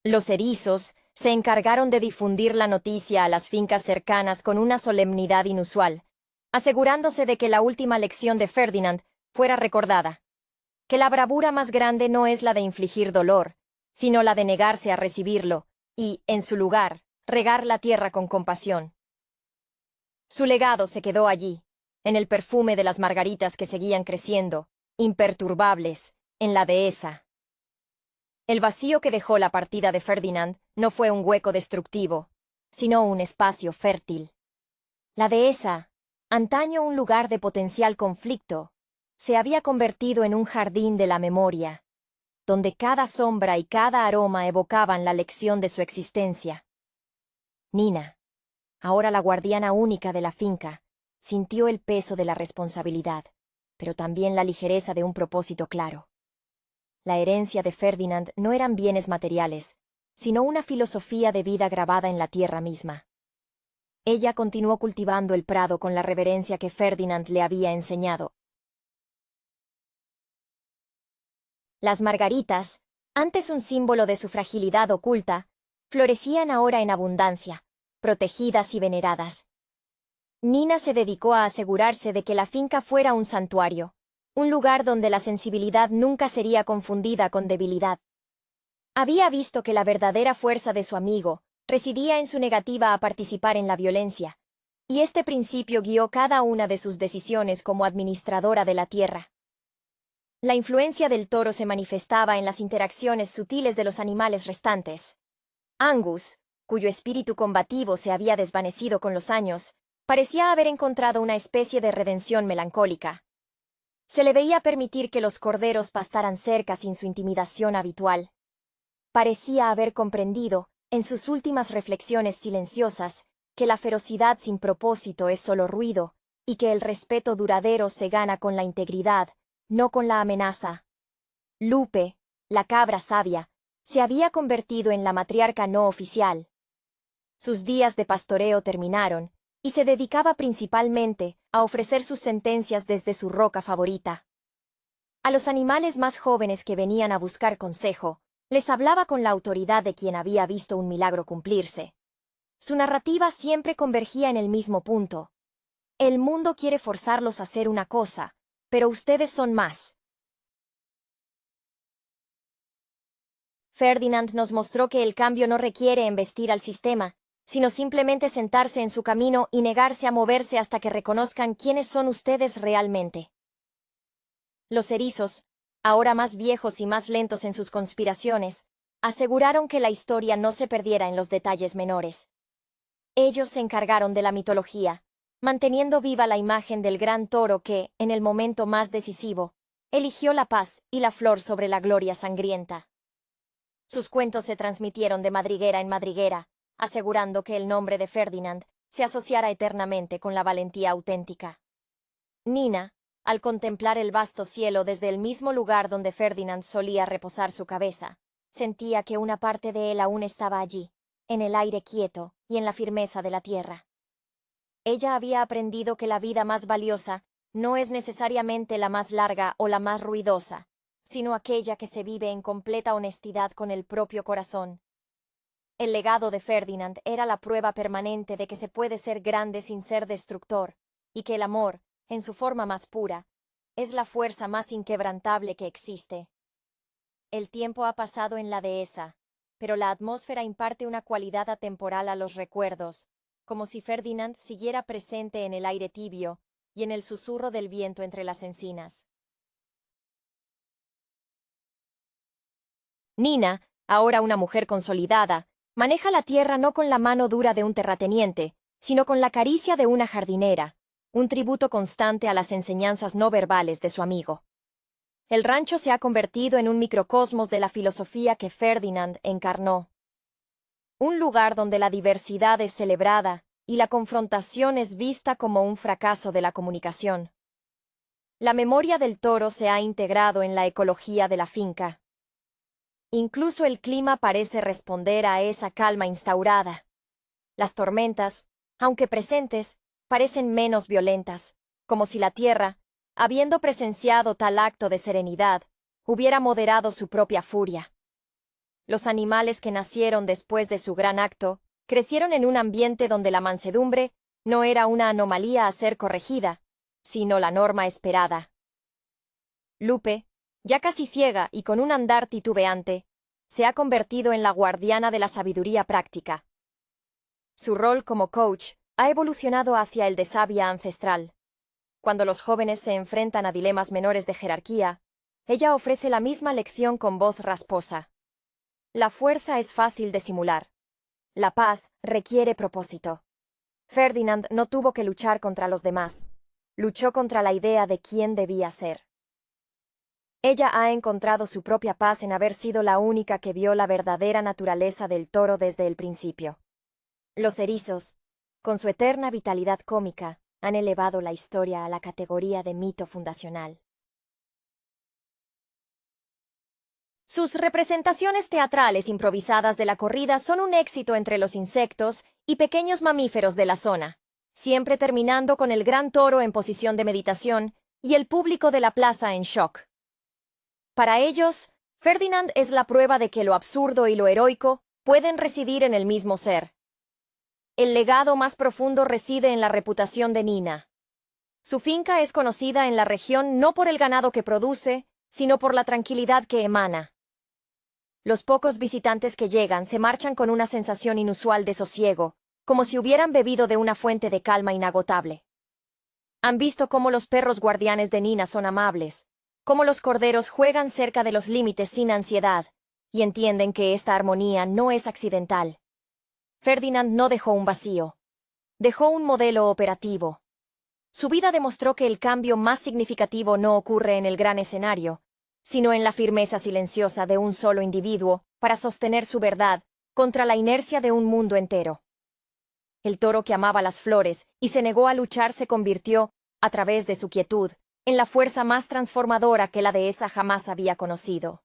Los erizos se encargaron de difundir la noticia a las fincas cercanas con una solemnidad inusual, asegurándose de que la última lección de Ferdinand fuera recordada, que la bravura más grande no es la de infligir dolor, sino la de negarse a recibirlo, y, en su lugar, regar la tierra con compasión. Su legado se quedó allí, en el perfume de las margaritas que seguían creciendo, imperturbables, en la dehesa. El vacío que dejó la partida de Ferdinand no fue un hueco destructivo, sino un espacio fértil. La dehesa, antaño un lugar de potencial conflicto, se había convertido en un jardín de la memoria, donde cada sombra y cada aroma evocaban la lección de su existencia. Nina, ahora la guardiana única de la finca, sintió el peso de la responsabilidad, pero también la ligereza de un propósito claro. La herencia de Ferdinand no eran bienes materiales, sino una filosofía de vida grabada en la tierra misma. Ella continuó cultivando el prado con la reverencia que Ferdinand le había enseñado. Las margaritas, antes un símbolo de su fragilidad oculta, florecían ahora en abundancia, protegidas y veneradas. Nina se dedicó a asegurarse de que la finca fuera un santuario, un lugar donde la sensibilidad nunca sería confundida con debilidad. Había visto que la verdadera fuerza de su amigo residía en su negativa a participar en la violencia, y este principio guió cada una de sus decisiones como administradora de la tierra. La influencia del toro se manifestaba en las interacciones sutiles de los animales restantes. Angus, cuyo espíritu combativo se había desvanecido con los años, parecía haber encontrado una especie de redención melancólica. Se le veía permitir que los corderos pastaran cerca sin su intimidación habitual. Parecía haber comprendido, en sus últimas reflexiones silenciosas, que la ferocidad sin propósito es solo ruido, y que el respeto duradero se gana con la integridad, no con la amenaza. Lupe, la cabra sabia, se había convertido en la matriarca no oficial. Sus días de pastoreo terminaron, y se dedicaba principalmente a ofrecer sus sentencias desde su roca favorita. A los animales más jóvenes que venían a buscar consejo, les hablaba con la autoridad de quien había visto un milagro cumplirse. Su narrativa siempre convergía en el mismo punto. El mundo quiere forzarlos a hacer una cosa, pero ustedes son más. Ferdinand nos mostró que el cambio no requiere embestir al sistema, sino simplemente sentarse en su camino y negarse a moverse hasta que reconozcan quiénes son ustedes realmente. Los erizos, ahora más viejos y más lentos en sus conspiraciones, aseguraron que la historia no se perdiera en los detalles menores. Ellos se encargaron de la mitología, manteniendo viva la imagen del gran toro que, en el momento más decisivo, eligió la paz y la flor sobre la gloria sangrienta. Sus cuentos se transmitieron de madriguera en madriguera, asegurando que el nombre de Ferdinand se asociara eternamente con la valentía auténtica. Nina, al contemplar el vasto cielo desde el mismo lugar donde Ferdinand solía reposar su cabeza, sentía que una parte de él aún estaba allí, en el aire quieto y en la firmeza de la tierra. Ella había aprendido que la vida más valiosa no es necesariamente la más larga o la más ruidosa, sino aquella que se vive en completa honestidad con el propio corazón. El legado de Ferdinand era la prueba permanente de que se puede ser grande sin ser destructor, y que el amor, en su forma más pura, es la fuerza más inquebrantable que existe. El tiempo ha pasado en la dehesa, pero la atmósfera imparte una cualidad atemporal a los recuerdos, como si Ferdinand siguiera presente en el aire tibio y en el susurro del viento entre las encinas. Nina, ahora una mujer consolidada, maneja la tierra no con la mano dura de un terrateniente, sino con la caricia de una jardinera, un tributo constante a las enseñanzas no verbales de su amigo. El rancho se ha convertido en un microcosmos de la filosofía que Ferdinand encarnó. Un lugar donde la diversidad es celebrada y la confrontación es vista como un fracaso de la comunicación. La memoria del toro se ha integrado en la ecología de la finca. Incluso el clima parece responder a esa calma instaurada. Las tormentas, aunque presentes, parecen menos violentas, como si la tierra, habiendo presenciado tal acto de serenidad, hubiera moderado su propia furia. Los animales que nacieron después de su gran acto crecieron en un ambiente donde la mansedumbre no era una anomalía a ser corregida, sino la norma esperada. Lupe, ya casi ciega y con un andar titubeante, se ha convertido en la guardiana de la sabiduría práctica. Su rol como coach ha evolucionado hacia el de sabia ancestral. Cuando los jóvenes se enfrentan a dilemas menores de jerarquía, ella ofrece la misma lección con voz rasposa. La fuerza es fácil de simular. La paz requiere propósito. Ferdinand no tuvo que luchar contra los demás. Luchó contra la idea de quién debía ser. Ella ha encontrado su propia paz en haber sido la única que vio la verdadera naturaleza del toro desde el principio. Los erizos, con su eterna vitalidad cómica, han elevado la historia a la categoría de mito fundacional. Sus representaciones teatrales improvisadas de la corrida son un éxito entre los insectos y pequeños mamíferos de la zona, siempre terminando con el gran toro en posición de meditación y el público de la plaza en shock. Para ellos, Ferdinand es la prueba de que lo absurdo y lo heroico pueden residir en el mismo ser. El legado más profundo reside en la reputación de Nina. Su finca es conocida en la región no por el ganado que produce, sino por la tranquilidad que emana. Los pocos visitantes que llegan se marchan con una sensación inusual de sosiego, como si hubieran bebido de una fuente de calma inagotable. Han visto cómo los perros guardianes de Nina son amables, cómo los corderos juegan cerca de los límites sin ansiedad, y entienden que esta armonía no es accidental. Ferdinand no dejó un vacío. Dejó un modelo operativo. Su vida demostró que el cambio más significativo no ocurre en el gran escenario, sino en la firmeza silenciosa de un solo individuo para sostener su verdad contra la inercia de un mundo entero. El toro que amaba las flores y se negó a luchar se convirtió, a través de su quietud, en la fuerza más transformadora que la dehesa jamás había conocido.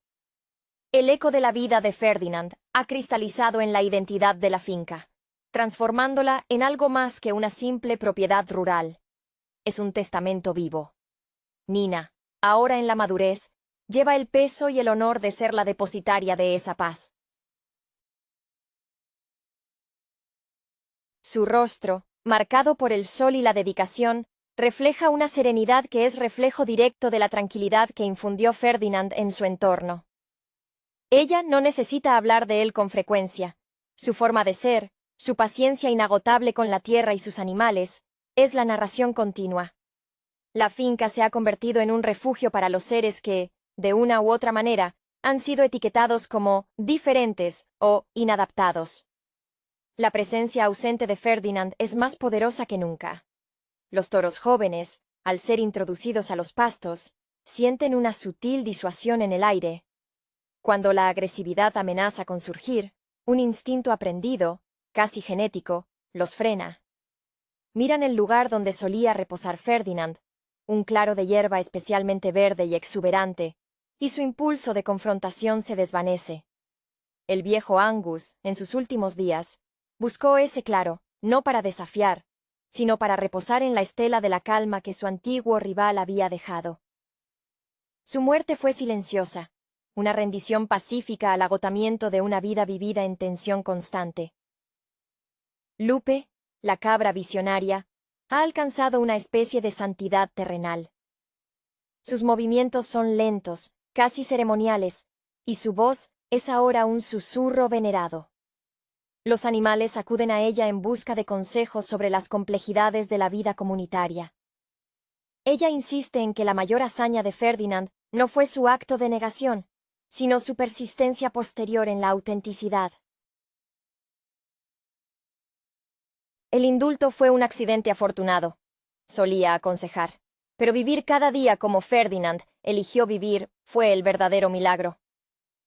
El eco de la vida de Ferdinand ha cristalizado en la identidad de la finca, transformándola en algo más que una simple propiedad rural. Es un testamento vivo. Nina, ahora en la madurez, lleva el peso y el honor de ser la depositaria de esa paz. Su rostro, marcado por el sol y la dedicación, refleja una serenidad que es reflejo directo de la tranquilidad que infundió Ferdinand en su entorno. Ella no necesita hablar de él con frecuencia. Su forma de ser, su paciencia inagotable con la tierra y sus animales, es la narración continua. La finca se ha convertido en un refugio para los seres que, de una u otra manera, han sido etiquetados como diferentes o inadaptados. La presencia ausente de Ferdinand es más poderosa que nunca. Los toros jóvenes, al ser introducidos a los pastos, sienten una sutil disuasión en el aire. Cuando la agresividad amenaza con surgir, un instinto aprendido, casi genético, los frena. Miran el lugar donde solía reposar Ferdinand, un claro de hierba especialmente verde y exuberante, y su impulso de confrontación se desvanece. El viejo Angus, en sus últimos días, buscó ese claro, no para desafiar, sino para reposar en la estela de la calma que su antiguo rival había dejado. Su muerte fue silenciosa, una rendición pacífica al agotamiento de una vida vivida en tensión constante. Lupe, la cabra visionaria, ha alcanzado una especie de santidad terrenal. Sus movimientos son lentos, casi ceremoniales, y su voz es ahora un susurro venerado. Los animales acuden a ella en busca de consejos sobre las complejidades de la vida comunitaria. Ella insiste en que la mayor hazaña de Ferdinand no fue su acto de negación, sino su persistencia posterior en la autenticidad. El indulto fue un accidente afortunado, solía aconsejar, pero vivir cada día como Ferdinand eligió vivir fue el verdadero milagro.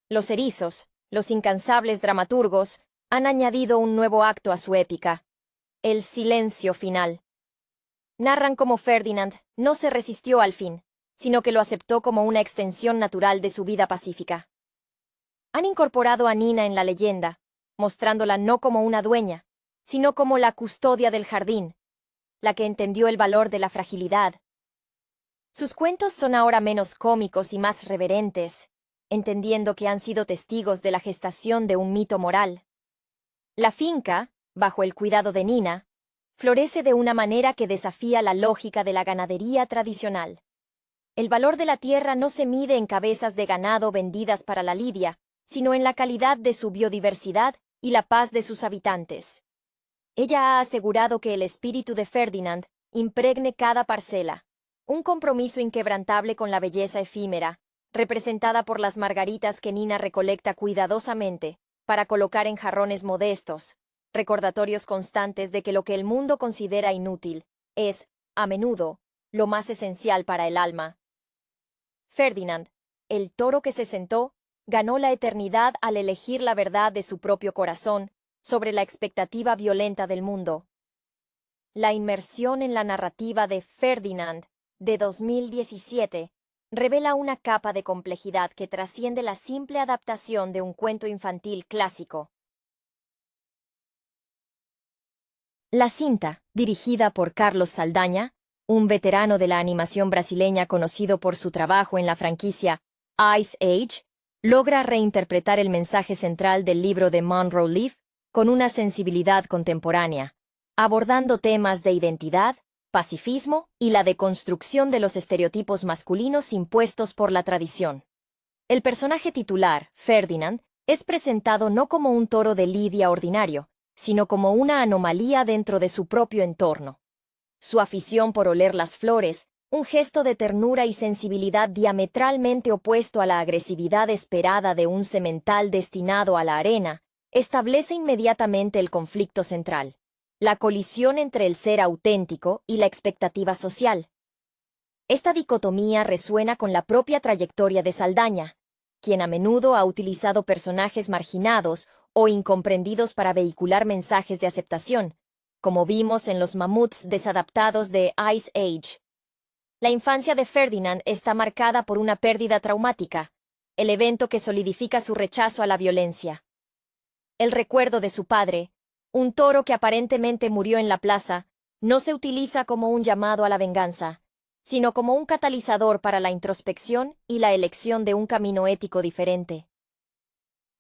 Los erizos, los incansables dramaturgos, han añadido un nuevo acto a su épica, el silencio final. Narran cómo Ferdinand no se resistió al fin, sino que lo aceptó como una extensión natural de su vida pacífica. Han incorporado a Nina en la leyenda, mostrándola no como una dueña, sino como la custodia del jardín, la que entendió el valor de la fragilidad. Sus cuentos son ahora menos cómicos y más reverentes, entendiendo que han sido testigos de la gestación de un mito moral. La finca, bajo el cuidado de Nina, florece de una manera que desafía la lógica de la ganadería tradicional. El valor de la tierra no se mide en cabezas de ganado vendidas para la lidia, sino en la calidad de su biodiversidad y la paz de sus habitantes. Ella ha asegurado que el espíritu de Ferdinand impregne cada parcela, un compromiso inquebrantable con la belleza efímera, representada por las margaritas que Nina recolecta cuidadosamente para colocar en jarrones modestos, recordatorios constantes de que lo que el mundo considera inútil es, a menudo, lo más esencial para el alma. Ferdinand, el toro que se sentó, ganó la eternidad al elegir la verdad de su propio corazón sobre la expectativa violenta del mundo. La inmersión en la narrativa de Ferdinand, de 2017, revela una capa de complejidad que trasciende la simple adaptación de un cuento infantil clásico. La cinta, dirigida por Carlos Saldaña, un veterano de la animación brasileña conocido por su trabajo en la franquicia Ice Age, logra reinterpretar el mensaje central del libro de Monroe Leaf con una sensibilidad contemporánea, abordando temas de identidad, pacifismo y la deconstrucción de los estereotipos masculinos impuestos por la tradición. El personaje titular, Ferdinand, es presentado no como un toro de lidia ordinario, sino como una anomalía dentro de su propio entorno. Su afición por oler las flores, un gesto de ternura y sensibilidad diametralmente opuesto a la agresividad esperada de un semental destinado a la arena, establece inmediatamente el conflicto central, la colisión entre el ser auténtico y la expectativa social. Esta dicotomía resuena con la propia trayectoria de Saldaña, quien a menudo ha utilizado personajes marginados o incomprendidos para vehicular mensajes de aceptación, como vimos en los mamuts desadaptados de Ice Age. La infancia de Ferdinand está marcada por una pérdida traumática, el evento que solidifica su rechazo a la violencia. El recuerdo de su padre, un toro que aparentemente murió en la plaza, no se utiliza como un llamado a la venganza, sino como un catalizador para la introspección y la elección de un camino ético diferente.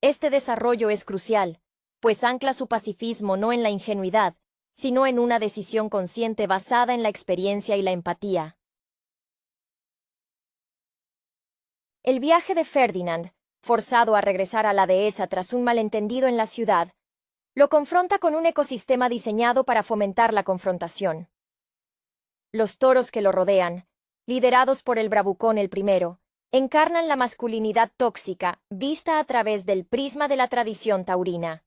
Este desarrollo es crucial, pues ancla su pacifismo no en la ingenuidad, sino en una decisión consciente basada en la experiencia y la empatía. El viaje de Ferdinand forzado a regresar a la dehesa tras un malentendido en la ciudad, lo confronta con un ecosistema diseñado para fomentar la confrontación. Los toros que lo rodean, liderados por el bravucón el primero, encarnan la masculinidad tóxica vista a través del prisma de la tradición taurina.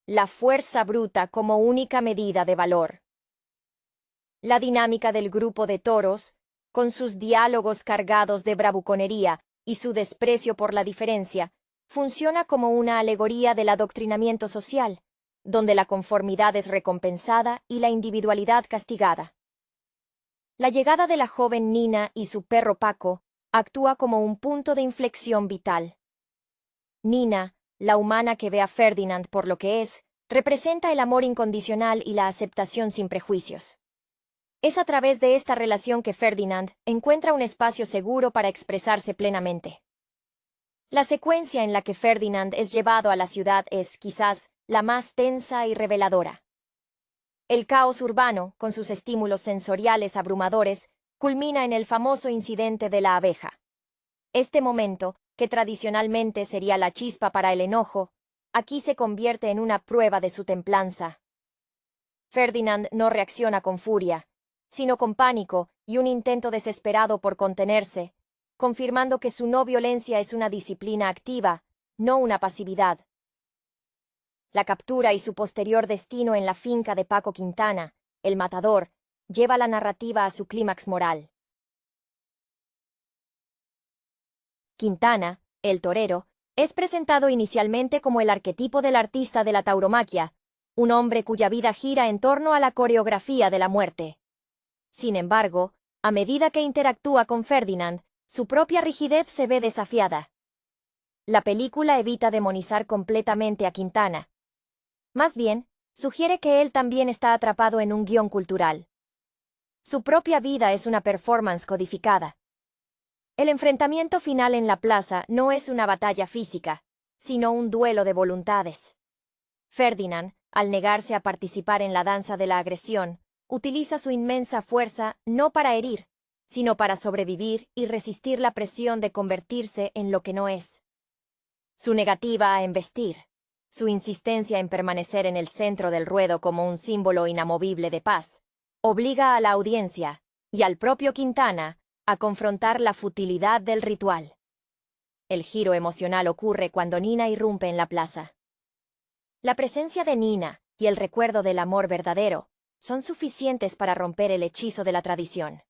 La fuerza bruta como única medida de valor. La dinámica del grupo de toros, con sus diálogos cargados de bravuconería y su desprecio por la diferencia, funciona como una alegoría del adoctrinamiento social, donde la conformidad es recompensada y la individualidad castigada. La llegada de la joven Nina y su perro Paco actúa como un punto de inflexión vital. Nina, la humana que ve a Ferdinand por lo que es, representa el amor incondicional y la aceptación sin prejuicios. Es a través de esta relación que Ferdinand encuentra un espacio seguro para expresarse plenamente. La secuencia en la que Ferdinand es llevado a la ciudad es, quizás, la más tensa y reveladora. El caos urbano, con sus estímulos sensoriales abrumadores, culmina en el famoso incidente de la abeja. Este momento, que tradicionalmente sería la chispa para el enojo, aquí se convierte en una prueba de su templanza. Ferdinand no reacciona con furia, sino con pánico y un intento desesperado por contenerse, confirmando que su no violencia es una disciplina activa, no una pasividad. La captura y su posterior destino en la finca de Paco Quintana, el matador, lleva la narrativa a su clímax moral. Quintana, el torero, es presentado inicialmente como el arquetipo del artista de la tauromaquia, un hombre cuya vida gira en torno a la coreografía de la muerte. Sin embargo, a medida que interactúa con Ferdinand, su propia rigidez se ve desafiada. La película evita demonizar completamente a Quintana. Más bien, sugiere que él también está atrapado en un guión cultural. Su propia vida es una performance codificada. El enfrentamiento final en la plaza no es una batalla física, sino un duelo de voluntades. Ferdinand, al negarse a participar en la danza de la agresión, utiliza su inmensa fuerza no para herir, sino para sobrevivir y resistir la presión de convertirse en lo que no es. Su negativa a embestir, su insistencia en permanecer en el centro del ruedo como un símbolo inamovible de paz, obliga a la audiencia, y al propio Quintana, a confrontar la futilidad del ritual. El giro emocional ocurre cuando Nina irrumpe en la plaza. La presencia de Nina y el recuerdo del amor verdadero son suficientes para romper el hechizo de la tradición.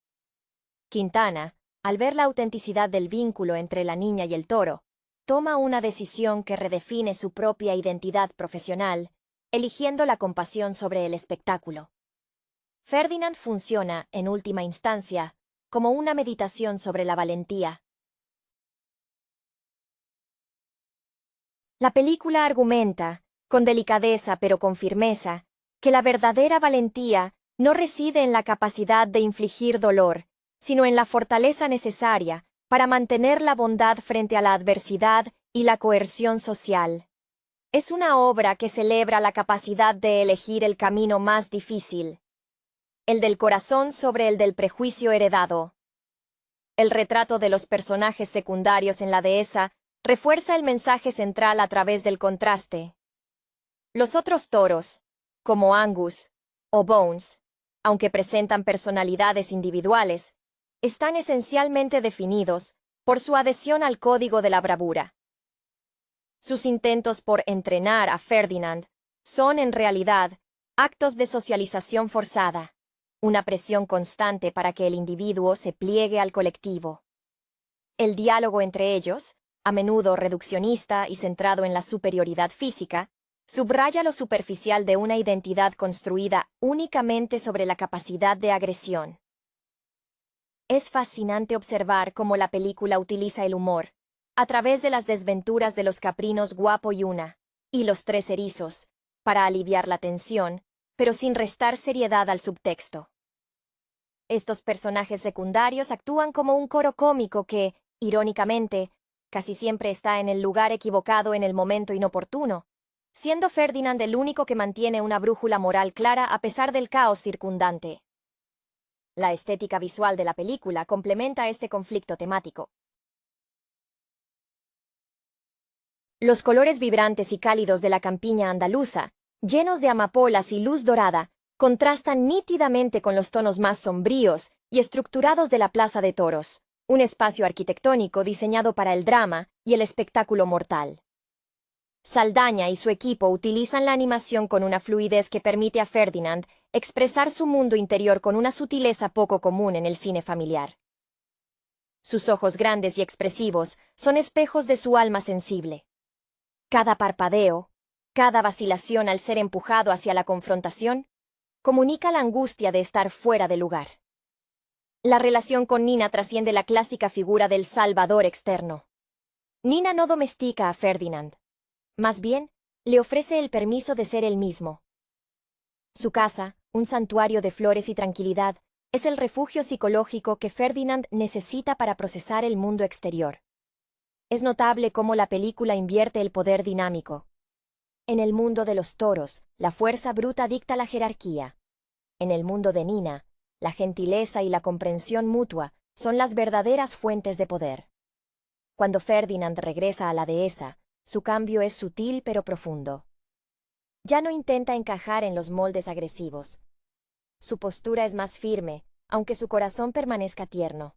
Quintana, al ver la autenticidad del vínculo entre la niña y el toro, toma una decisión que redefine su propia identidad profesional, eligiendo la compasión sobre el espectáculo. Ferdinand funciona, en última instancia, como una meditación sobre la valentía. La película argumenta, con delicadeza pero con firmeza, que la verdadera valentía no reside en la capacidad de infligir dolor, sino en la fortaleza necesaria para mantener la bondad frente a la adversidad y la coerción social. Es una obra que celebra la capacidad de elegir el camino más difícil, el del corazón sobre el del prejuicio heredado. El retrato de los personajes secundarios en la dehesa refuerza el mensaje central a través del contraste. Los otros toros, como Angus o Bones, aunque presentan personalidades individuales, están esencialmente definidos por su adhesión al código de la bravura. Sus intentos por entrenar a Ferdinand son, en realidad, actos de socialización forzada, una presión constante para que el individuo se pliegue al colectivo. El diálogo entre ellos, a menudo reduccionista y centrado en la superioridad física, subraya lo superficial de una identidad construida únicamente sobre la capacidad de agresión. Es fascinante observar cómo la película utiliza el humor, a través de las desventuras de los caprinos Guapo y Una, y los tres erizos, para aliviar la tensión, pero sin restar seriedad al subtexto. Estos personajes secundarios actúan como un coro cómico que, irónicamente, casi siempre está en el lugar equivocado en el momento inoportuno, siendo Ferdinand el único que mantiene una brújula moral clara a pesar del caos circundante. La estética visual de la película complementa este conflicto temático. Los colores vibrantes y cálidos de la campiña andaluza, llenos de amapolas y luz dorada, contrastan nítidamente con los tonos más sombríos y estructurados de la Plaza de Toros, un espacio arquitectónico diseñado para el drama y el espectáculo mortal. Saldaña y su equipo utilizan la animación con una fluidez que permite a Ferdinand expresar su mundo interior con una sutileza poco común en el cine familiar. Sus ojos grandes y expresivos son espejos de su alma sensible. Cada parpadeo, cada vacilación al ser empujado hacia la confrontación, comunica la angustia de estar fuera de lugar. La relación con Nina trasciende la clásica figura del salvador externo. Nina no domestica a Ferdinand. Más bien, le ofrece el permiso de ser él mismo. Su casa, un santuario de flores y tranquilidad, es el refugio psicológico que Ferdinand necesita para procesar el mundo exterior. Es notable cómo la película invierte el poder dinámico. En el mundo de los toros, la fuerza bruta dicta la jerarquía. En el mundo de Nina, la gentileza y la comprensión mutua son las verdaderas fuentes de poder. Cuando Ferdinand regresa a la dehesa, su cambio es sutil pero profundo. Ya no intenta encajar en los moldes agresivos. Su postura es más firme, aunque su corazón permanezca tierno.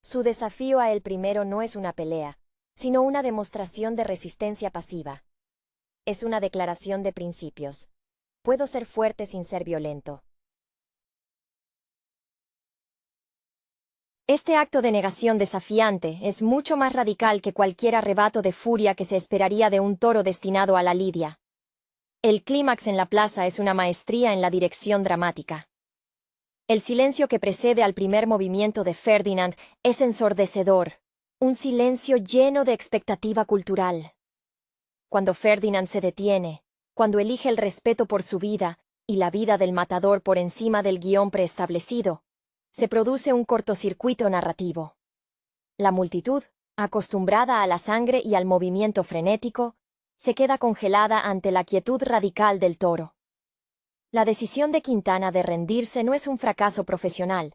Su desafío a él primero no es una pelea, sino una demostración de resistencia pasiva. Es una declaración de principios. Puedo ser fuerte sin ser violento. Este acto de negación desafiante es mucho más radical que cualquier arrebato de furia que se esperaría de un toro destinado a la lidia. El clímax en la plaza es una maestría en la dirección dramática. El silencio que precede al primer movimiento de Ferdinand es ensordecedor, un silencio lleno de expectativa cultural. Cuando Ferdinand se detiene, cuando elige el respeto por su vida y la vida del matador por encima del guión preestablecido, se produce un cortocircuito narrativo. La multitud, acostumbrada a la sangre y al movimiento frenético, se queda congelada ante la quietud radical del toro. La decisión de Quintana de rendirse no es un fracaso profesional,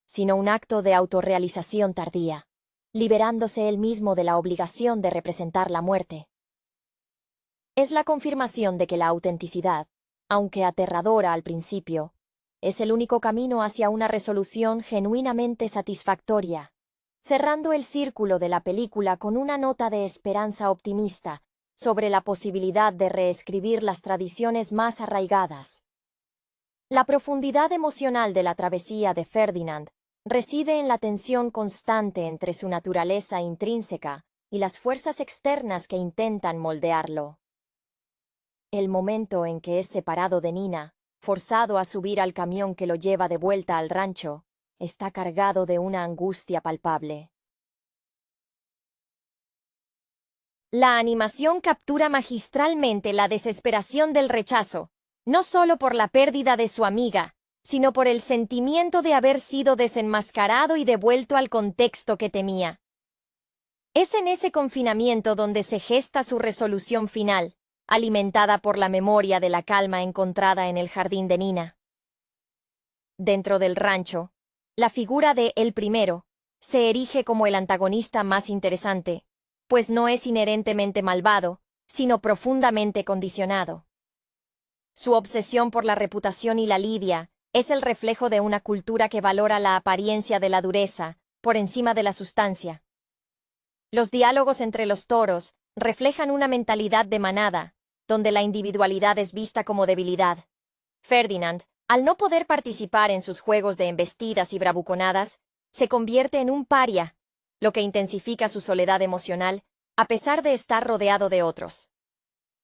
sino un acto de autorrealización tardía, liberándose él mismo de la obligación de representar la muerte. Es la confirmación de que la autenticidad, aunque aterradora al principio, es el único camino hacia una resolución genuinamente satisfactoria, cerrando el círculo de la película con una nota de esperanza optimista sobre la posibilidad de reescribir las tradiciones más arraigadas. La profundidad emocional de la travesía de Ferdinand reside en la tensión constante entre su naturaleza intrínseca y las fuerzas externas que intentan moldearlo. El momento en que es separado de Nina, forzado a subir al camión que lo lleva de vuelta al rancho, está cargado de una angustia palpable. La animación captura magistralmente la desesperación del rechazo, no solo por la pérdida de su amiga, sino por el sentimiento de haber sido desenmascarado y devuelto al contexto que temía. Es en ese confinamiento donde se gesta su resolución final, alimentada por la memoria de la calma encontrada en el jardín de Nina. Dentro del rancho, la figura de El Primero se erige como el antagonista más interesante, pues no es inherentemente malvado, sino profundamente condicionado. Su obsesión por la reputación y la lidia es el reflejo de una cultura que valora la apariencia de la dureza por encima de la sustancia. Los diálogos entre los toros reflejan una mentalidad de manada, donde la individualidad es vista como debilidad. Ferdinand, al no poder participar en sus juegos de embestidas y bravuconadas, se convierte en un paria, lo que intensifica su soledad emocional, a pesar de estar rodeado de otros.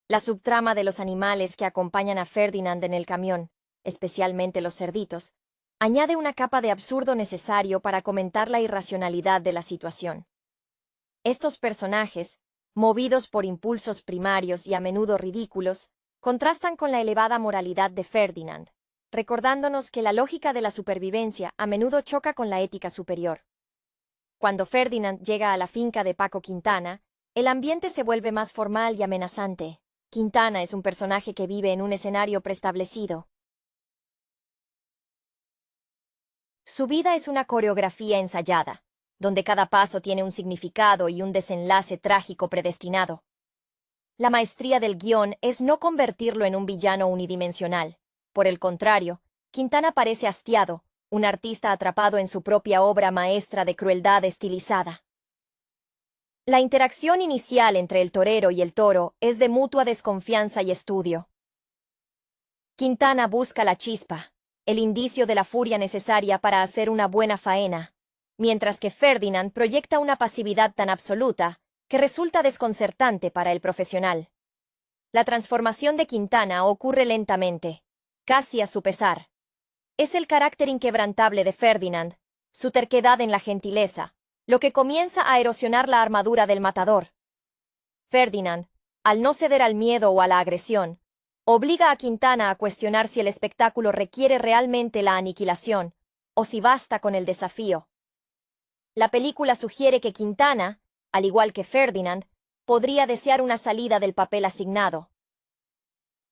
La subtrama de los animales que acompañan a Ferdinand en el camión, especialmente los cerditos, añade una capa de absurdo necesario para comentar la irracionalidad de la situación. Estos personajes, movidos por impulsos primarios y a menudo ridículos, contrastan con la elevada moralidad de Ferdinand, recordándonos que la lógica de la supervivencia a menudo choca con la ética superior. Cuando Ferdinand llega a la finca de Paco Quintana, el ambiente se vuelve más formal y amenazante. Quintana es un personaje que vive en un escenario preestablecido. Su vida es una coreografía ensayada, donde cada paso tiene un significado y un desenlace trágico predestinado. La maestría del guión es no convertirlo en un villano unidimensional. Por el contrario, Quintana parece hastiado, un artista atrapado en su propia obra maestra de crueldad estilizada. La interacción inicial entre el torero y el toro es de mutua desconfianza y estudio. Quintana busca la chispa, el indicio de la furia necesaria para hacer una buena faena, mientras que Ferdinand proyecta una pasividad tan absoluta que resulta desconcertante para el profesional. La transformación de Quintana ocurre lentamente, casi a su pesar. Es el carácter inquebrantable de Ferdinand, su terquedad en la gentileza, lo que comienza a erosionar la armadura del matador. Ferdinand, al no ceder al miedo o a la agresión, obliga a Quintana a cuestionar si el espectáculo requiere realmente la aniquilación, o si basta con el desafío. La película sugiere que Quintana, al igual que Ferdinand, podría desear una salida del papel asignado.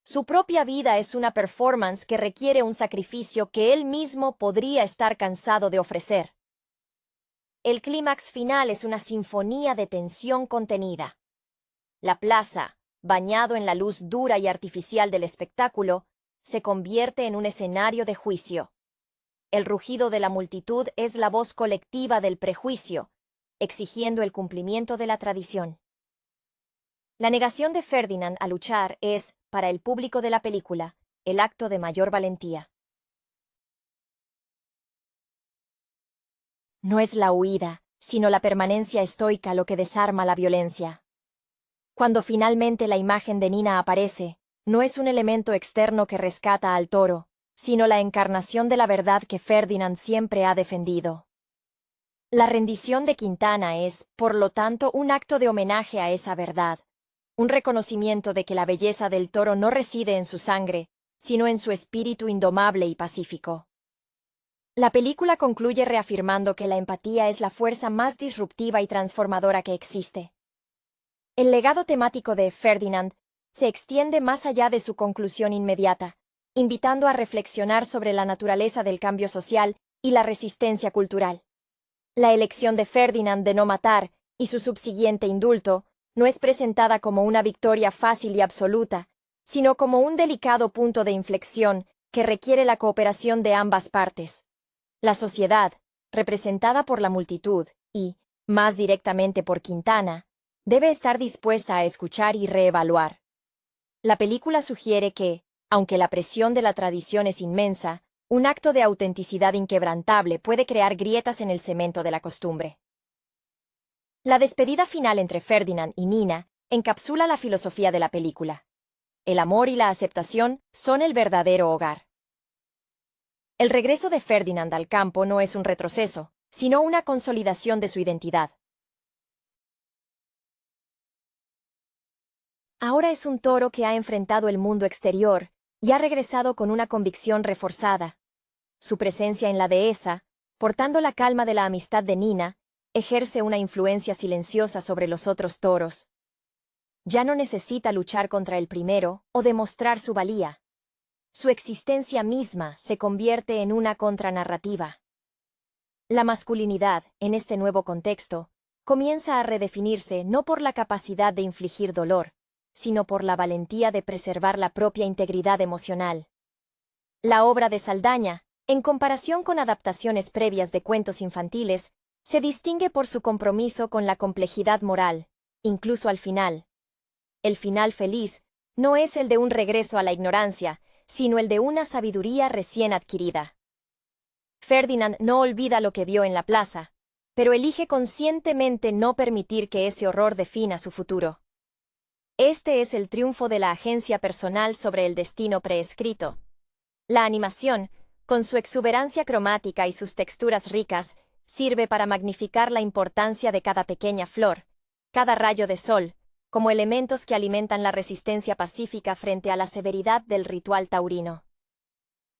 Su propia vida es una performance que requiere un sacrificio que él mismo podría estar cansado de ofrecer. El clímax final es una sinfonía de tensión contenida. La plaza, bañado en la luz dura y artificial del espectáculo, se convierte en un escenario de juicio. El rugido de la multitud es la voz colectiva del prejuicio, exigiendo el cumplimiento de la tradición. La negación de Ferdinand a luchar es, para el público de la película, el acto de mayor valentía. No es la huida, sino la permanencia estoica lo que desarma la violencia. Cuando finalmente la imagen de Nina aparece, no es un elemento externo que rescata al toro, sino la encarnación de la verdad que Ferdinand siempre ha defendido. La rendición de Quintana es, por lo tanto, un acto de homenaje a esa verdad, un reconocimiento de que la belleza del toro no reside en su sangre, sino en su espíritu indomable y pacífico. La película concluye reafirmando que la empatía es la fuerza más disruptiva y transformadora que existe. El legado temático de Ferdinand se extiende más allá de su conclusión inmediata, invitando a reflexionar sobre la naturaleza del cambio social y la resistencia cultural. La elección de Ferdinand de no matar y su subsiguiente indulto no es presentada como una victoria fácil y absoluta, sino como un delicado punto de inflexión que requiere la cooperación de ambas partes. La sociedad, representada por la multitud y, más directamente por Quintana, debe estar dispuesta a escuchar y reevaluar. La película sugiere que, aunque la presión de la tradición es inmensa, un acto de autenticidad inquebrantable puede crear grietas en el cemento de la costumbre. La despedida final entre Ferdinand y Nina encapsula la filosofía de la película. El amor y la aceptación son el verdadero hogar. El regreso de Ferdinand al campo no es un retroceso, sino una consolidación de su identidad. Ahora es un toro que ha enfrentado el mundo exterior y ha regresado con una convicción reforzada. Su presencia en la dehesa, portando la calma de la amistad de Nina, ejerce una influencia silenciosa sobre los otros toros. Ya no necesita luchar contra el primero o demostrar su valía. Su existencia misma se convierte en una contranarrativa. La masculinidad, en este nuevo contexto, comienza a redefinirse no por la capacidad de infligir dolor, sino por la valentía de preservar la propia integridad emocional. La obra de Saldaña, en comparación con adaptaciones previas de cuentos infantiles, se distingue por su compromiso con la complejidad moral, incluso al final. El final feliz no es el de un regreso a la ignorancia, sino el de una sabiduría recién adquirida. Ferdinand no olvida lo que vio en la plaza, pero elige conscientemente no permitir que ese horror defina su futuro. Este es el triunfo de la agencia personal sobre el destino preescrito. La animación, con su exuberancia cromática y sus texturas ricas, sirve para magnificar la importancia de cada pequeña flor, cada rayo de sol, como elementos que alimentan la resistencia pacífica frente a la severidad del ritual taurino.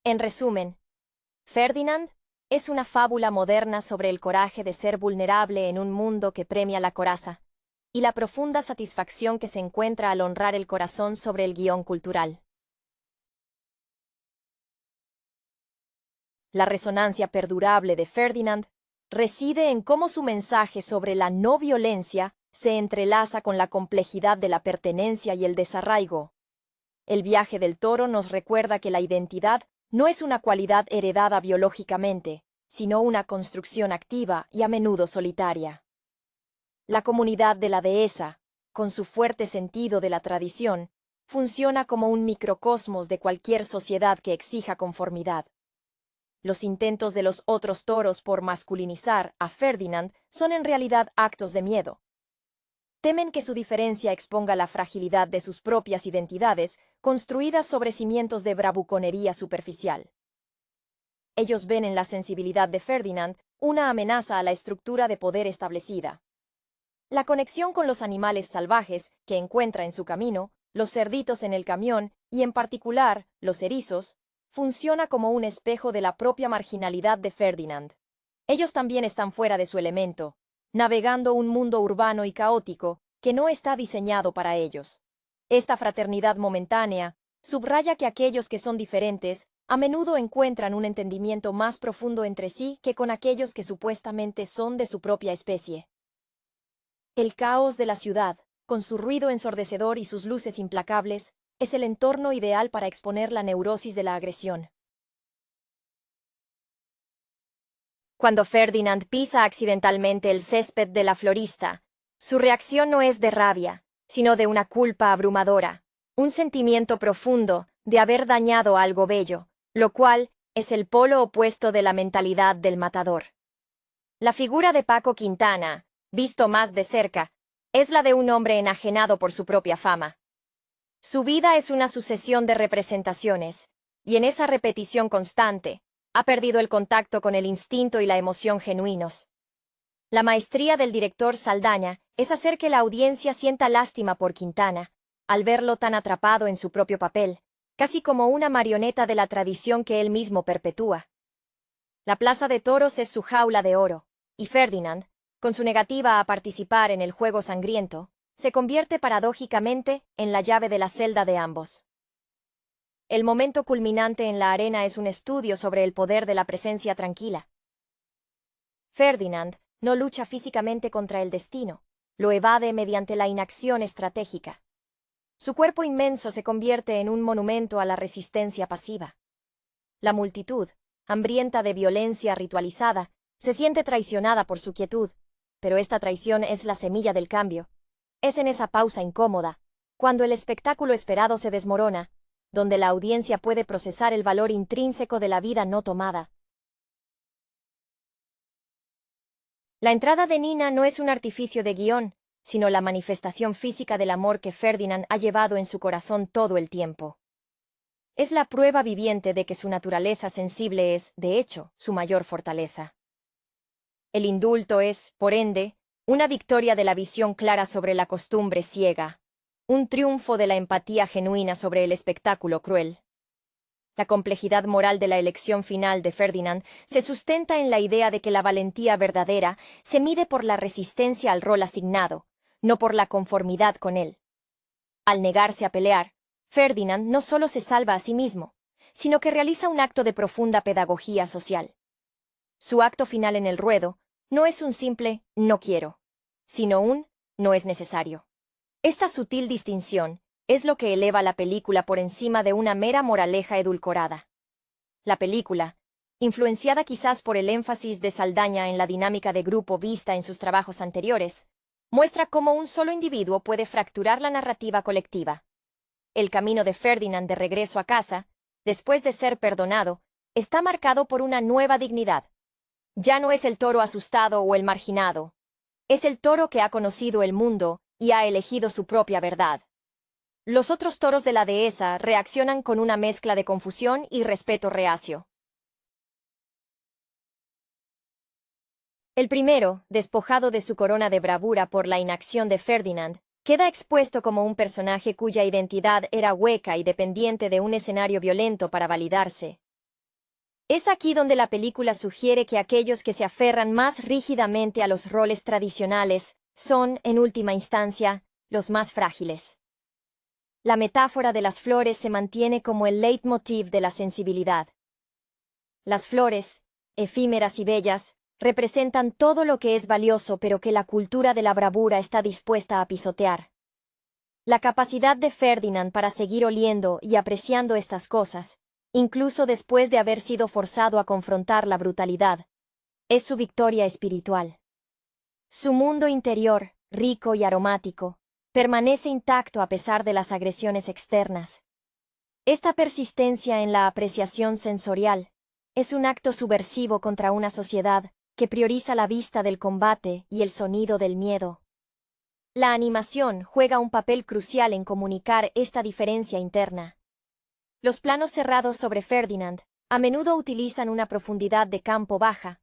En resumen, Ferdinand es una fábula moderna sobre el coraje de ser vulnerable en un mundo que premia la coraza, y la profunda satisfacción que se encuentra al honrar el corazón sobre el guión cultural. La resonancia perdurable de Ferdinand reside en cómo su mensaje sobre la no violencia se entrelaza con la complejidad de la pertenencia y el desarraigo. El viaje del toro nos recuerda que la identidad no es una cualidad heredada biológicamente, sino una construcción activa y a menudo solitaria. La comunidad de la dehesa, con su fuerte sentido de la tradición, funciona como un microcosmos de cualquier sociedad que exija conformidad. Los intentos de los otros toros por masculinizar a Ferdinand son en realidad actos de miedo. Temen que su diferencia exponga la fragilidad de sus propias identidades, construidas sobre cimientos de bravuconería superficial. Ellos ven en la sensibilidad de Ferdinand una amenaza a la estructura de poder establecida. La conexión con los animales salvajes que encuentra en su camino, los cerditos en el camión y, en particular, los erizos, funciona como un espejo de la propia marginalidad de Ferdinand. Ellos también están fuera de su elemento, navegando un mundo urbano y caótico que no está diseñado para ellos. Esta fraternidad momentánea subraya que aquellos que son diferentes a menudo encuentran un entendimiento más profundo entre sí que con aquellos que supuestamente son de su propia especie. El caos de la ciudad, con su ruido ensordecedor y sus luces implacables, es el entorno ideal para exponer la neurosis de la agresión. Cuando Ferdinand pisa accidentalmente el césped de la florista, su reacción no es de rabia, sino de una culpa abrumadora, un sentimiento profundo de haber dañado algo bello, lo cual es el polo opuesto de la mentalidad del matador. La figura de Paco Quintana, visto más de cerca, es la de un hombre enajenado por su propia fama. Su vida es una sucesión de representaciones, y en esa repetición constante, ha perdido el contacto con el instinto y la emoción genuinos. La maestría del director Saldaña es hacer que la audiencia sienta lástima por Quintana, al verlo tan atrapado en su propio papel, casi como una marioneta de la tradición que él mismo perpetúa. La Plaza de Toros es su jaula de oro, y Ferdinand, con su negativa a participar en el juego sangriento, se convierte paradójicamente en la llave de la celda de ambos. El momento culminante en la arena es un estudio sobre el poder de la presencia tranquila. Ferdinand no lucha físicamente contra el destino, lo evade mediante la inacción estratégica. Su cuerpo inmenso se convierte en un monumento a la resistencia pasiva. La multitud, hambrienta de violencia ritualizada, se siente traicionada por su quietud, pero esta traición es la semilla del cambio. Es en esa pausa incómoda, cuando el espectáculo esperado se desmorona, donde la audiencia puede procesar el valor intrínseco de la vida no tomada. La entrada de Nina no es un artificio de guión, sino la manifestación física del amor que Ferdinand ha llevado en su corazón todo el tiempo. Es la prueba viviente de que su naturaleza sensible es, de hecho, su mayor fortaleza. El indulto es, por ende, una victoria de la visión clara sobre la costumbre ciega, un triunfo de la empatía genuina sobre el espectáculo cruel. La complejidad moral de la elección final de Ferdinand se sustenta en la idea de que la valentía verdadera se mide por la resistencia al rol asignado, no por la conformidad con él. Al negarse a pelear, Ferdinand no solo se salva a sí mismo, sino que realiza un acto de profunda pedagogía social. Su acto final en el ruedo no es un simple «no quiero», sino un «no es necesario». Esta sutil distinción es lo que eleva la película por encima de una mera moraleja edulcorada. La película, influenciada quizás por el énfasis de Saldaña en la dinámica de grupo vista en sus trabajos anteriores, muestra cómo un solo individuo puede fracturar la narrativa colectiva. El camino de Ferdinand de regreso a casa, después de ser perdonado, está marcado por una nueva dignidad. Ya no es el toro asustado o el marginado. Es el toro que ha conocido el mundo y ha elegido su propia verdad. Los otros toros de la dehesa reaccionan con una mezcla de confusión y respeto reacio. El primero, despojado de su corona de bravura por la inacción de Ferdinand, queda expuesto como un personaje cuya identidad era hueca y dependiente de un escenario violento para validarse. Es aquí donde la película sugiere que aquellos que se aferran más rígidamente a los roles tradicionales son, en última instancia, los más frágiles. La metáfora de las flores se mantiene como el leitmotiv de la sensibilidad. Las flores, efímeras y bellas, representan todo lo que es valioso pero que la cultura de la bravura está dispuesta a pisotear. La capacidad de Ferdinand para seguir oliendo y apreciando estas cosas, incluso después de haber sido forzado a confrontar la brutalidad, es su victoria espiritual. Su mundo interior, rico y aromático, permanece intacto a pesar de las agresiones externas. Esta persistencia en la apreciación sensorial es un acto subversivo contra una sociedad que prioriza la vista del combate y el sonido del miedo. La animación juega un papel crucial en comunicar esta diferencia interna. Los planos cerrados sobre Ferdinand a menudo utilizan una profundidad de campo baja,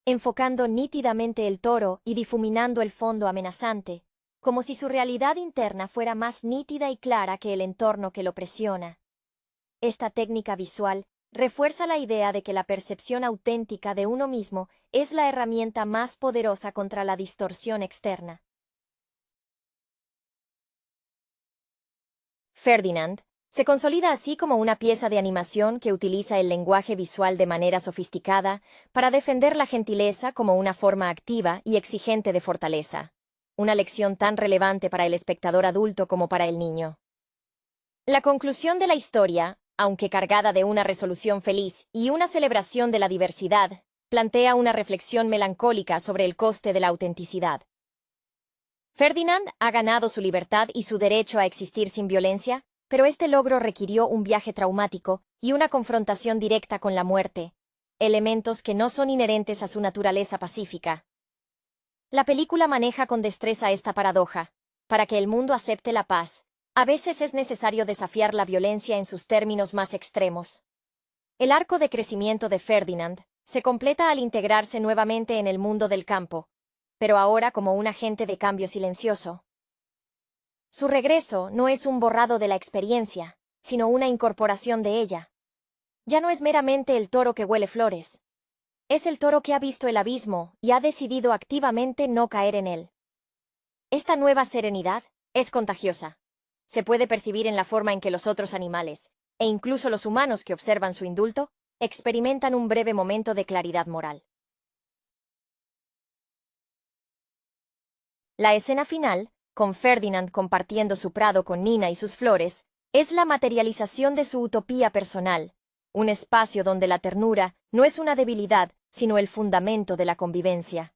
enfocando nítidamente el toro y difuminando el fondo amenazante, como si su realidad interna fuera más nítida y clara que el entorno que lo presiona. Esta técnica visual refuerza la idea de que la percepción auténtica de uno mismo es la herramienta más poderosa contra la distorsión externa. Ferdinand se consolida así como una pieza de animación que utiliza el lenguaje visual de manera sofisticada para defender la gentileza como una forma activa y exigente de fortaleza, una lección tan relevante para el espectador adulto como para el niño. La conclusión de la historia, aunque cargada de una resolución feliz y una celebración de la diversidad, plantea una reflexión melancólica sobre el coste de la autenticidad. Ferdinand ha ganado su libertad y su derecho a existir sin violencia, pero este logro requirió un viaje traumático y una confrontación directa con la muerte, elementos que no son inherentes a su naturaleza pacífica. La película maneja con destreza esta paradoja. Para que el mundo acepte la paz, a veces es necesario desafiar la violencia en sus términos más extremos. El arco de crecimiento de Ferdinand se completa al integrarse nuevamente en el mundo del campo, pero ahora como un agente de cambio silencioso. Su regreso no es un borrado de la experiencia, sino una incorporación de ella. Ya no es meramente el toro que huele flores. Es el toro que ha visto el abismo y ha decidido activamente no caer en él. Esta nueva serenidad es contagiosa. Se puede percibir en la forma en que los otros animales, e incluso los humanos que observan su indulto, experimentan un breve momento de claridad moral. La escena final, con Ferdinand compartiendo su prado con Nina y sus flores, es la materialización de su utopía personal, un espacio donde la ternura no es una debilidad, sino el fundamento de la convivencia.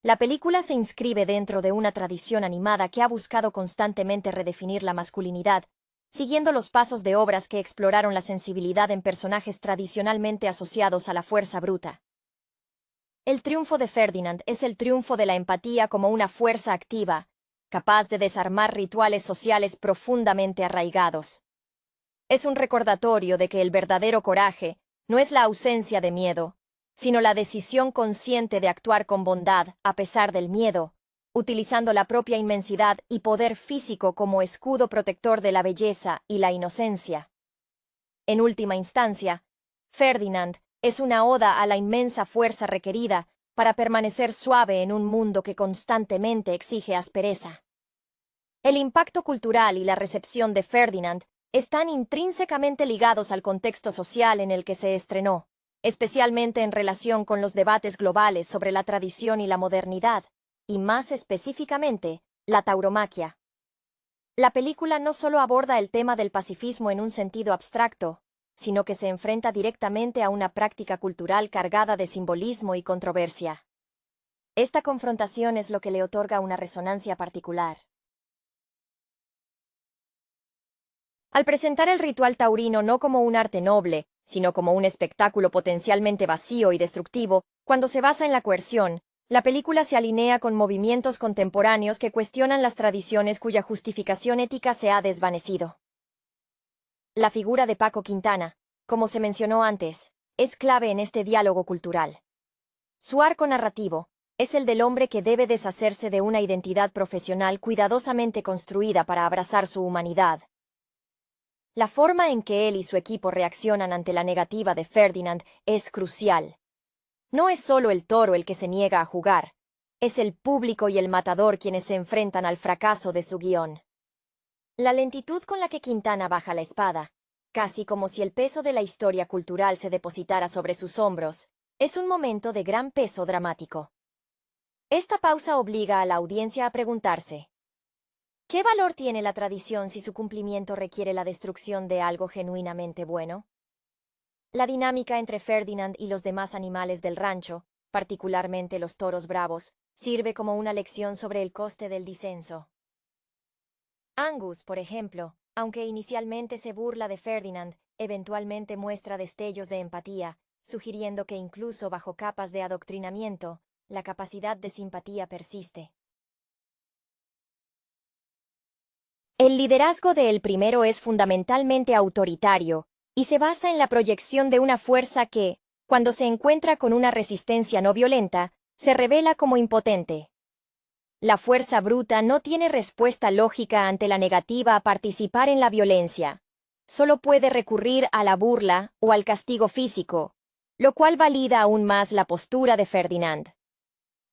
La película se inscribe dentro de una tradición animada que ha buscado constantemente redefinir la masculinidad, siguiendo los pasos de obras que exploraron la sensibilidad en personajes tradicionalmente asociados a la fuerza bruta. El triunfo de Ferdinand es el triunfo de la empatía como una fuerza activa, capaz de desarmar rituales sociales profundamente arraigados. Es un recordatorio de que el verdadero coraje no es la ausencia de miedo, sino la decisión consciente de actuar con bondad a pesar del miedo, utilizando la propia inmensidad y poder físico como escudo protector de la belleza y la inocencia. En última instancia, Ferdinand es una oda a la inmensa fuerza requerida para permanecer suave en un mundo que constantemente exige aspereza. El impacto cultural y la recepción de Ferdinand están intrínsecamente ligados al contexto social en el que se estrenó, especialmente en relación con los debates globales sobre la tradición y la modernidad, y más específicamente, la tauromaquia. La película no solo aborda el tema del pacifismo en un sentido abstracto, sino que se enfrenta directamente a una práctica cultural cargada de simbolismo y controversia. Esta confrontación es lo que le otorga una resonancia particular. Al presentar el ritual taurino no como un arte noble, sino como un espectáculo potencialmente vacío y destructivo, cuando se basa en la coerción, la película se alinea con movimientos contemporáneos que cuestionan las tradiciones cuya justificación ética se ha desvanecido. La figura de Paco Quintana, como se mencionó antes, es clave en este diálogo cultural. Su arco narrativo es el del hombre que debe deshacerse de una identidad profesional cuidadosamente construida para abrazar su humanidad. La forma en que él y su equipo reaccionan ante la negativa de Ferdinand es crucial. No es solo el toro el que se niega a jugar, es el público y el matador quienes se enfrentan al fracaso de su guión. La lentitud con la que Quintana baja la espada, casi como si el peso de la historia cultural se depositara sobre sus hombros, Es un momento de gran peso dramático. Esta pausa obliga a la audiencia a preguntarse: ¿qué valor tiene la tradición si su cumplimiento requiere la destrucción de algo genuinamente bueno? La dinámica entre Ferdinand y los demás animales del rancho, particularmente los toros bravos, sirve como una lección sobre el coste del disenso. Angus, por ejemplo, aunque inicialmente se burla de Ferdinand, eventualmente muestra destellos de empatía, sugiriendo que incluso bajo capas de adoctrinamiento, la capacidad de simpatía persiste. El liderazgo de el primero es fundamentalmente autoritario y se basa en la proyección de una fuerza que, cuando se encuentra con una resistencia no violenta, se revela como impotente. La fuerza bruta no tiene respuesta lógica ante la negativa a participar en la violencia. Solo puede recurrir a la burla o al castigo físico, lo cual valida aún más la postura de Ferdinand.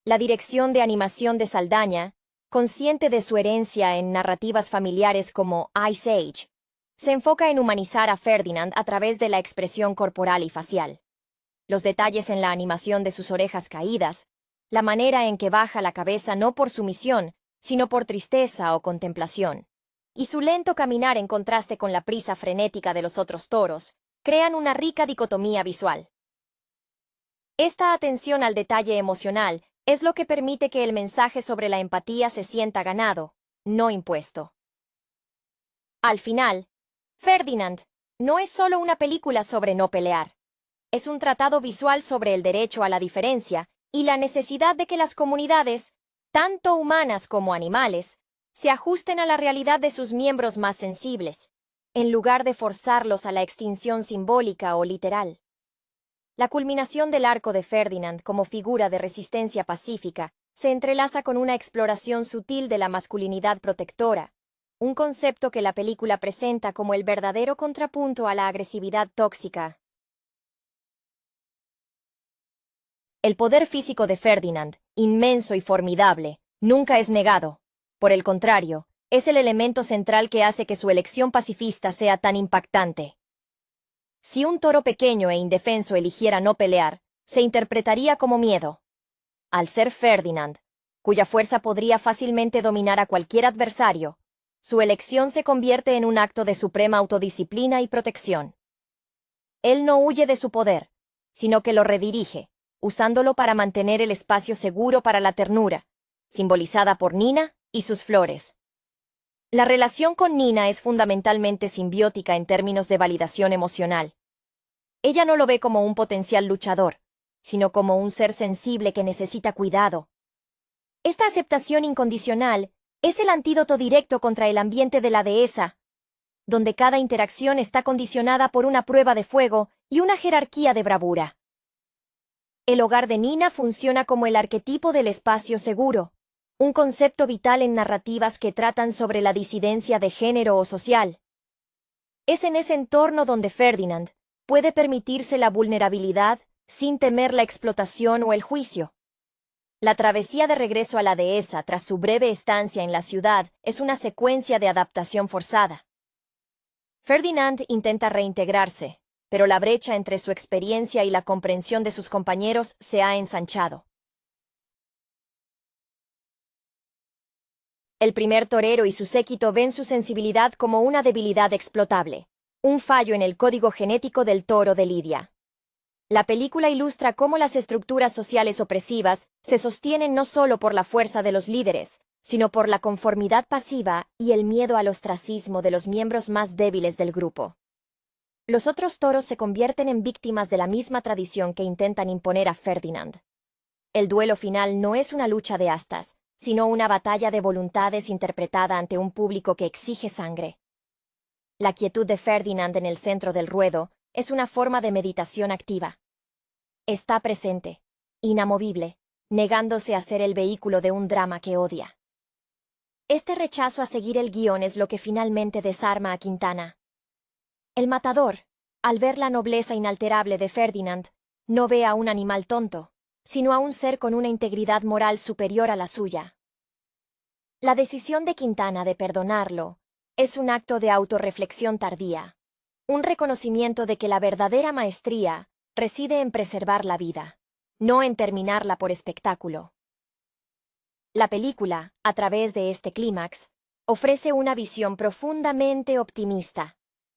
La dirección de animación de Saldaña, consciente de su herencia en narrativas familiares como Ice Age, se enfoca en humanizar a Ferdinand a través de la expresión corporal y facial. Los detalles en la animación de sus orejas caídas, la manera en que baja la cabeza no por sumisión, sino por tristeza o contemplación, y su lento caminar en contraste con la prisa frenética de los otros toros, crean una rica dicotomía visual. Esta atención al detalle emocional es lo que permite que el mensaje sobre la empatía se sienta ganado, no impuesto. Al final, Ferdinand no es solo una película sobre no pelear. Es un tratado visual sobre el derecho a la diferencia y la necesidad de que las comunidades, tanto humanas como animales, se ajusten a la realidad de sus miembros más sensibles, en lugar de forzarlos a la extinción simbólica o literal. La culminación del arco de Ferdinand como figura de resistencia pacífica se entrelaza con una exploración sutil de la masculinidad protectora, un concepto que la película presenta como el verdadero contrapunto a la agresividad tóxica. El poder físico de Ferdinand, inmenso y formidable, nunca es negado. Por el contrario, es el elemento central que hace que su elección pacifista sea tan impactante. Si un toro pequeño e indefenso eligiera no pelear, se interpretaría como miedo. Al ser Ferdinand, cuya fuerza podría fácilmente dominar a cualquier adversario, su elección se convierte en un acto de suprema autodisciplina y protección. Él no huye de su poder, sino que lo redirige, usándolo para mantener el espacio seguro para la ternura, simbolizada por Nina y sus flores. La relación con Nina es fundamentalmente simbiótica en términos de validación emocional. Ella no lo ve como un potencial luchador, sino como un ser sensible que necesita cuidado. Esta aceptación incondicional es el antídoto directo contra el ambiente de la dehesa, donde cada interacción está condicionada por una prueba de fuego y una jerarquía de bravura. El hogar de Nina funciona como el arquetipo del espacio seguro, un concepto vital en narrativas que tratan sobre la disidencia de género o social. Es en ese entorno donde Ferdinand puede permitirse la vulnerabilidad sin temer la explotación o el juicio. La travesía de regreso a la dehesa tras su breve estancia en la ciudad es una secuencia de adaptación forzada. Ferdinand intenta reintegrarse, pero la brecha entre su experiencia y la comprensión de sus compañeros se ha ensanchado. El primer torero y su séquito ven su sensibilidad como una debilidad explotable, un fallo en el código genético del toro de Lidia. La película ilustra cómo las estructuras sociales opresivas se sostienen no solo por la fuerza de los líderes, sino por la conformidad pasiva y el miedo al ostracismo de los miembros más débiles del grupo. Los otros toros se convierten en víctimas de la misma tradición que intentan imponer a Ferdinand. El duelo final no es una lucha de astas, sino una batalla de voluntades interpretada ante un público que exige sangre. La quietud de Ferdinand en el centro del ruedo es una forma de meditación activa. Está presente, inamovible, negándose a ser el vehículo de un drama que odia. Este rechazo a seguir el guión es lo que finalmente desarma a Quintana. El matador, al ver la nobleza inalterable de Ferdinand, no ve a un animal tonto, sino a un ser con una integridad moral superior a la suya. La decisión de Quintana de perdonarlo es un acto de autorreflexión tardía, un reconocimiento de que la verdadera maestría reside en preservar la vida. no en terminarla por espectáculo. La película, a través de este clímax, ofrece una visión profundamente optimista.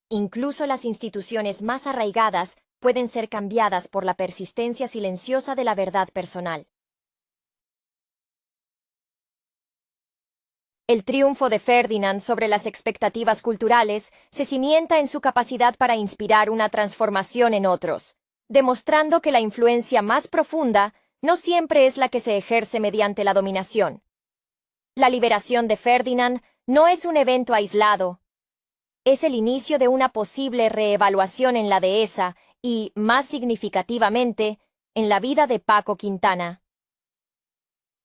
Incluso las instituciones más arraigadas pueden ser cambiadas por la persistencia silenciosa de la verdad personal. El triunfo de Ferdinand sobre las expectativas culturales se cimienta en su capacidad para inspirar una transformación en otros, demostrando que la influencia más profunda no siempre es la que se ejerce mediante la dominación. La liberación de Ferdinand no es un evento aislado. Es el inicio de una posible reevaluación en la dehesa y, más significativamente, en la vida de Paco Quintana.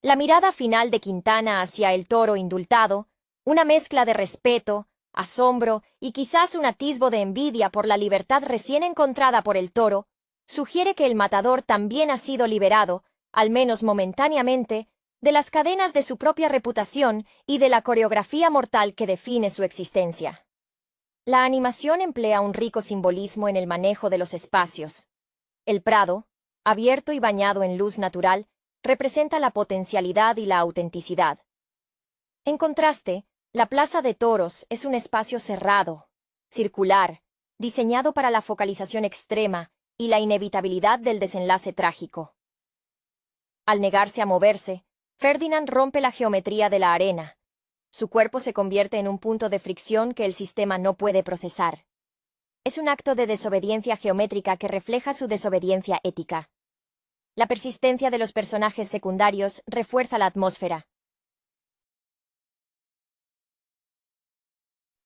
La mirada final de Quintana hacia el toro indultado, una mezcla de respeto, asombro y quizás un atisbo de envidia por la libertad recién encontrada por el toro, sugiere que el matador también ha sido liberado, al menos momentáneamente, de las cadenas de su propia reputación y de la coreografía mortal que define su existencia. La animación emplea un rico simbolismo en el manejo de los espacios. El prado, abierto y bañado en luz natural, representa la potencialidad y la autenticidad. En contraste, la Plaza de Toros es un espacio cerrado, circular, diseñado para la focalización extrema y la inevitabilidad del desenlace trágico. Al negarse a moverse, Ferdinand rompe la geometría de la arena. Su cuerpo se convierte en un punto de fricción que el sistema no puede procesar. Es un acto de desobediencia geométrica que refleja su desobediencia ética. La persistencia de los personajes secundarios refuerza la atmósfera.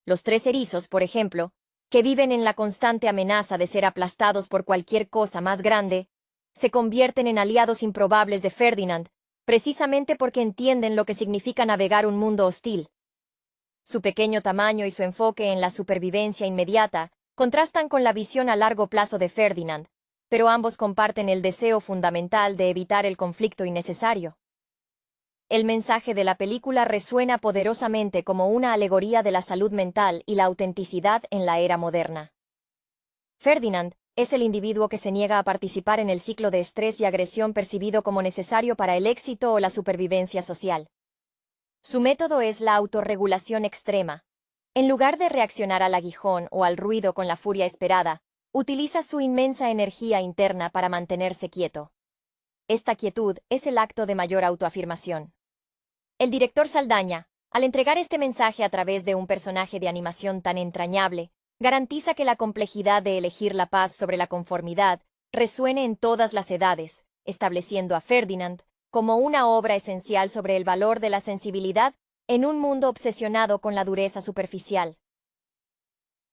Los tres erizos, por ejemplo, que viven en la constante amenaza de ser aplastados por cualquier cosa más grande, se convierten en aliados improbables de Ferdinand, precisamente porque entienden lo que significa navegar un mundo hostil. Su pequeño tamaño y su enfoque en la supervivencia inmediata contrastan con la visión a largo plazo de Ferdinand, pero ambos comparten el deseo fundamental de evitar el conflicto innecesario. El mensaje de la película resuena poderosamente como una alegoría de la salud mental y la autenticidad en la era moderna. Ferdinand es el individuo que se niega a participar en el ciclo de estrés y agresión percibido como necesario para el éxito o la supervivencia social. Su método es la autorregulación extrema. En lugar de reaccionar al aguijón o al ruido con la furia esperada, utiliza su inmensa energía interna para mantenerse quieto. Esta quietud es el acto de mayor autoafirmación. El director Saldaña, al entregar este mensaje a través de un personaje de animación tan entrañable, garantiza que la complejidad de elegir la paz sobre la conformidad resuene en todas las edades, estableciendo a Ferdinand como una obra esencial sobre el valor de la sensibilidad en un mundo obsesionado con la dureza superficial.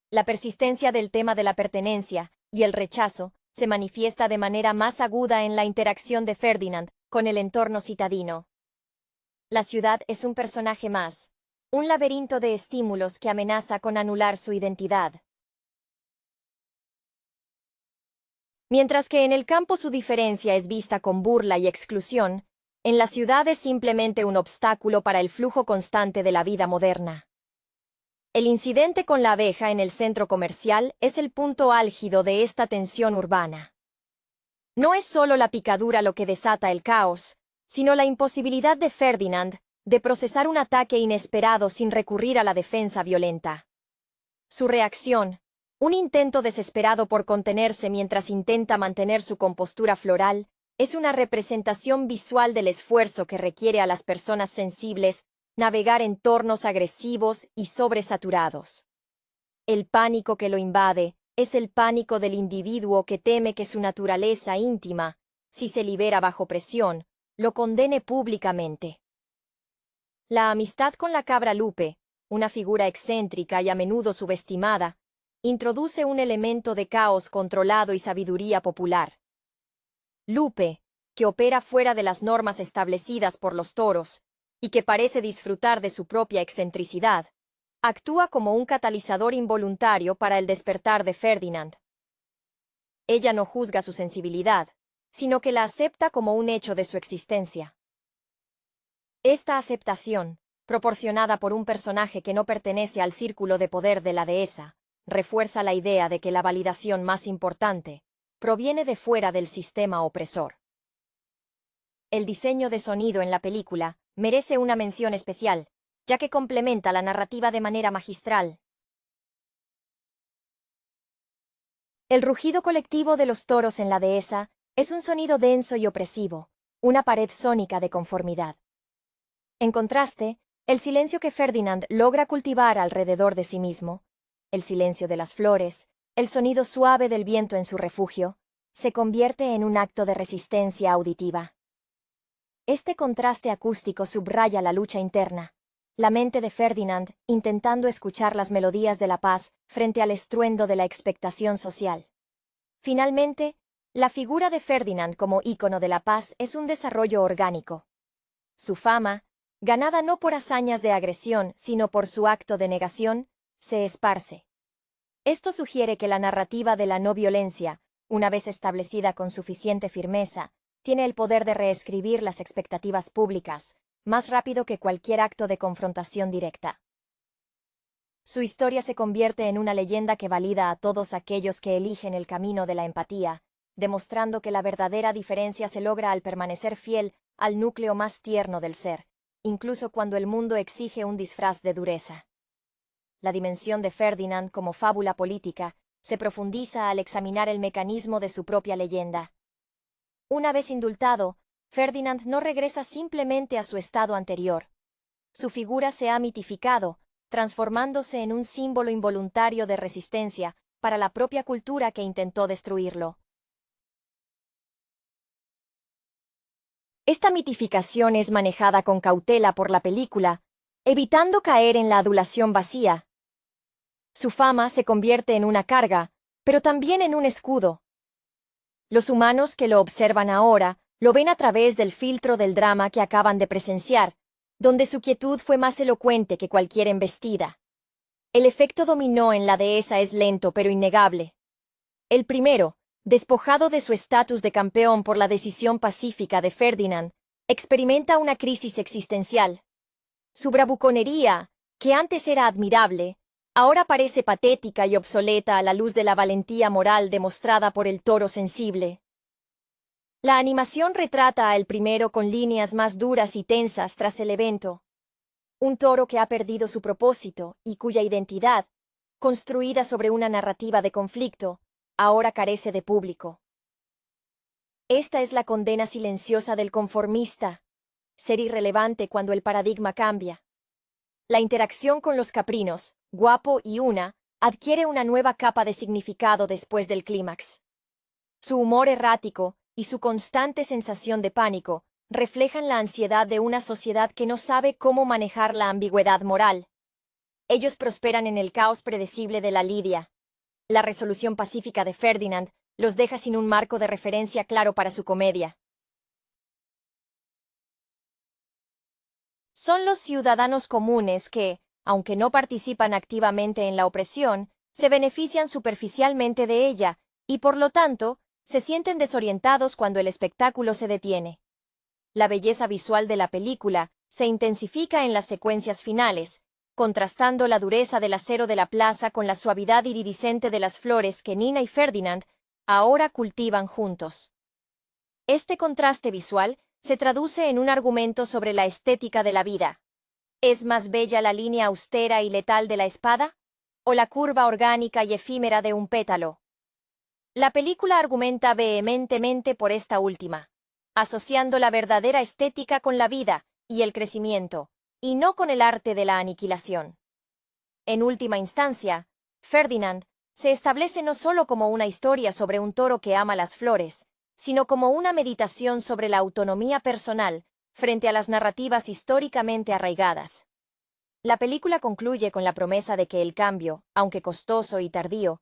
La persistencia del tema de la pertenencia y el rechazo se manifiesta de manera más aguda en la interacción de Ferdinand con el entorno citadino. La ciudad es un personaje más, un laberinto de estímulos que amenaza con anular su identidad. Mientras que en el campo su diferencia es vista con burla y exclusión, en la ciudad es simplemente un obstáculo para el flujo constante de la vida moderna. El incidente con la abeja en el centro comercial es el punto álgido de esta tensión urbana. No es solo la picadura lo que desata el caos, sino la imposibilidad de Ferdinand de procesar un ataque inesperado sin recurrir a la defensa violenta. Su reacción, un intento desesperado por contenerse mientras intenta mantener su compostura floral, es una representación visual del esfuerzo que requiere a las personas sensibles navegar entornos agresivos y sobresaturados. El pánico que lo invade es el pánico del individuo que teme que su naturaleza íntima, si se libera bajo presión, lo condene públicamente. La amistad con la cabra Lupe, una figura excéntrica y a menudo subestimada, introduce un elemento de caos controlado y sabiduría popular. Lupe, que opera fuera de las normas establecidas por los toros, y que parece disfrutar de su propia excentricidad, actúa como un catalizador involuntario para el despertar de Ferdinand. Ella no juzga su sensibilidad, sino que la acepta como un hecho de su existencia. Esta aceptación, proporcionada por un personaje que no pertenece al círculo de poder de la dehesa, refuerza la idea de que la validación más importante proviene de fuera del sistema opresor. El diseño de sonido en la película merece una mención especial, ya que complementa la narrativa de manera magistral. El rugido colectivo de los toros en la dehesa es un sonido denso y opresivo, una pared sónica de conformidad. En contraste, el silencio que Ferdinand logra cultivar alrededor de sí mismo, el silencio de las flores, el sonido suave del viento en su refugio, se convierte en un acto de resistencia auditiva. Este contraste acústico subraya la lucha interna, la mente de Ferdinand intentando escuchar las melodías de la paz frente al estruendo de la expectación social. Finalmente, la figura de Ferdinand como ícono de la paz es un desarrollo orgánico. Su fama, ganada no por hazañas de agresión, sino por su acto de negación, se esparce. Esto sugiere que la narrativa de la no violencia, una vez establecida con suficiente firmeza, tiene el poder de reescribir las expectativas públicas, más rápido que cualquier acto de confrontación directa. Su historia se convierte en una leyenda que valida a todos aquellos que eligen el camino de la empatía, demostrando que la verdadera diferencia se logra al permanecer fiel al núcleo más tierno del ser, incluso cuando el mundo exige un disfraz de dureza. La dimensión de Ferdinand como fábula política se profundiza al examinar el mecanismo de su propia leyenda. Una vez indultado, Ferdinand no regresa simplemente a su estado anterior. Su figura se ha mitificado, transformándose en un símbolo involuntario de resistencia para la propia cultura que intentó destruirlo. Esta mitificación es manejada con cautela por la película, evitando caer en la adulación vacía. Su fama se convierte en una carga, pero también en un escudo. Los humanos que lo observan ahora lo ven a través del filtro del drama que acaban de presenciar, donde su quietud fue más elocuente que cualquier embestida. El efecto dominó en la dehesa es lento pero innegable. El primero, despojado de su estatus de campeón por la decisión pacífica de Ferdinand, experimenta una crisis existencial. Su bravuconería, que antes era admirable, ahora parece patética y obsoleta a la luz de la valentía moral demostrada por el toro sensible. La animación retrata a el primero con líneas más duras y tensas tras el evento. Un toro que ha perdido su propósito y cuya identidad, construida sobre una narrativa de conflicto, ahora carece de público. Esta es la condena silenciosa del conformista, ser irrelevante cuando el paradigma cambia. La interacción con los caprinos, Guapo y Una, adquiere una nueva capa de significado después del clímax. Su humor errático y su constante sensación de pánico reflejan la ansiedad de una sociedad que no sabe cómo manejar la ambigüedad moral. Ellos prosperan en el caos predecible de la lidia. La resolución pacífica de Ferdinand los deja sin un marco de referencia claro para su comedia. Son los ciudadanos comunes que, aunque no participan activamente en la opresión, se benefician superficialmente de ella y, por lo tanto, se sienten desorientados cuando el espectáculo se detiene. La belleza visual de la película se intensifica en las secuencias finales, contrastando la dureza del acero de la plaza con la suavidad iridiscente de las flores que Nina y Ferdinand ahora cultivan juntos. Este contraste visual se traduce en un argumento sobre la estética de la vida. ¿Es más bella la línea austera y letal de la espada? ¿O la curva orgánica y efímera de un pétalo? La película argumenta vehementemente por esta última, asociando la verdadera estética con la vida y el crecimiento, y no con el arte de la aniquilación. En última instancia, Ferdinand se establece no solo como una historia sobre un toro que ama las flores, sino como una meditación sobre la autonomía personal frente a las narrativas históricamente arraigadas. La película concluye con la promesa de que el cambio, aunque costoso y tardío,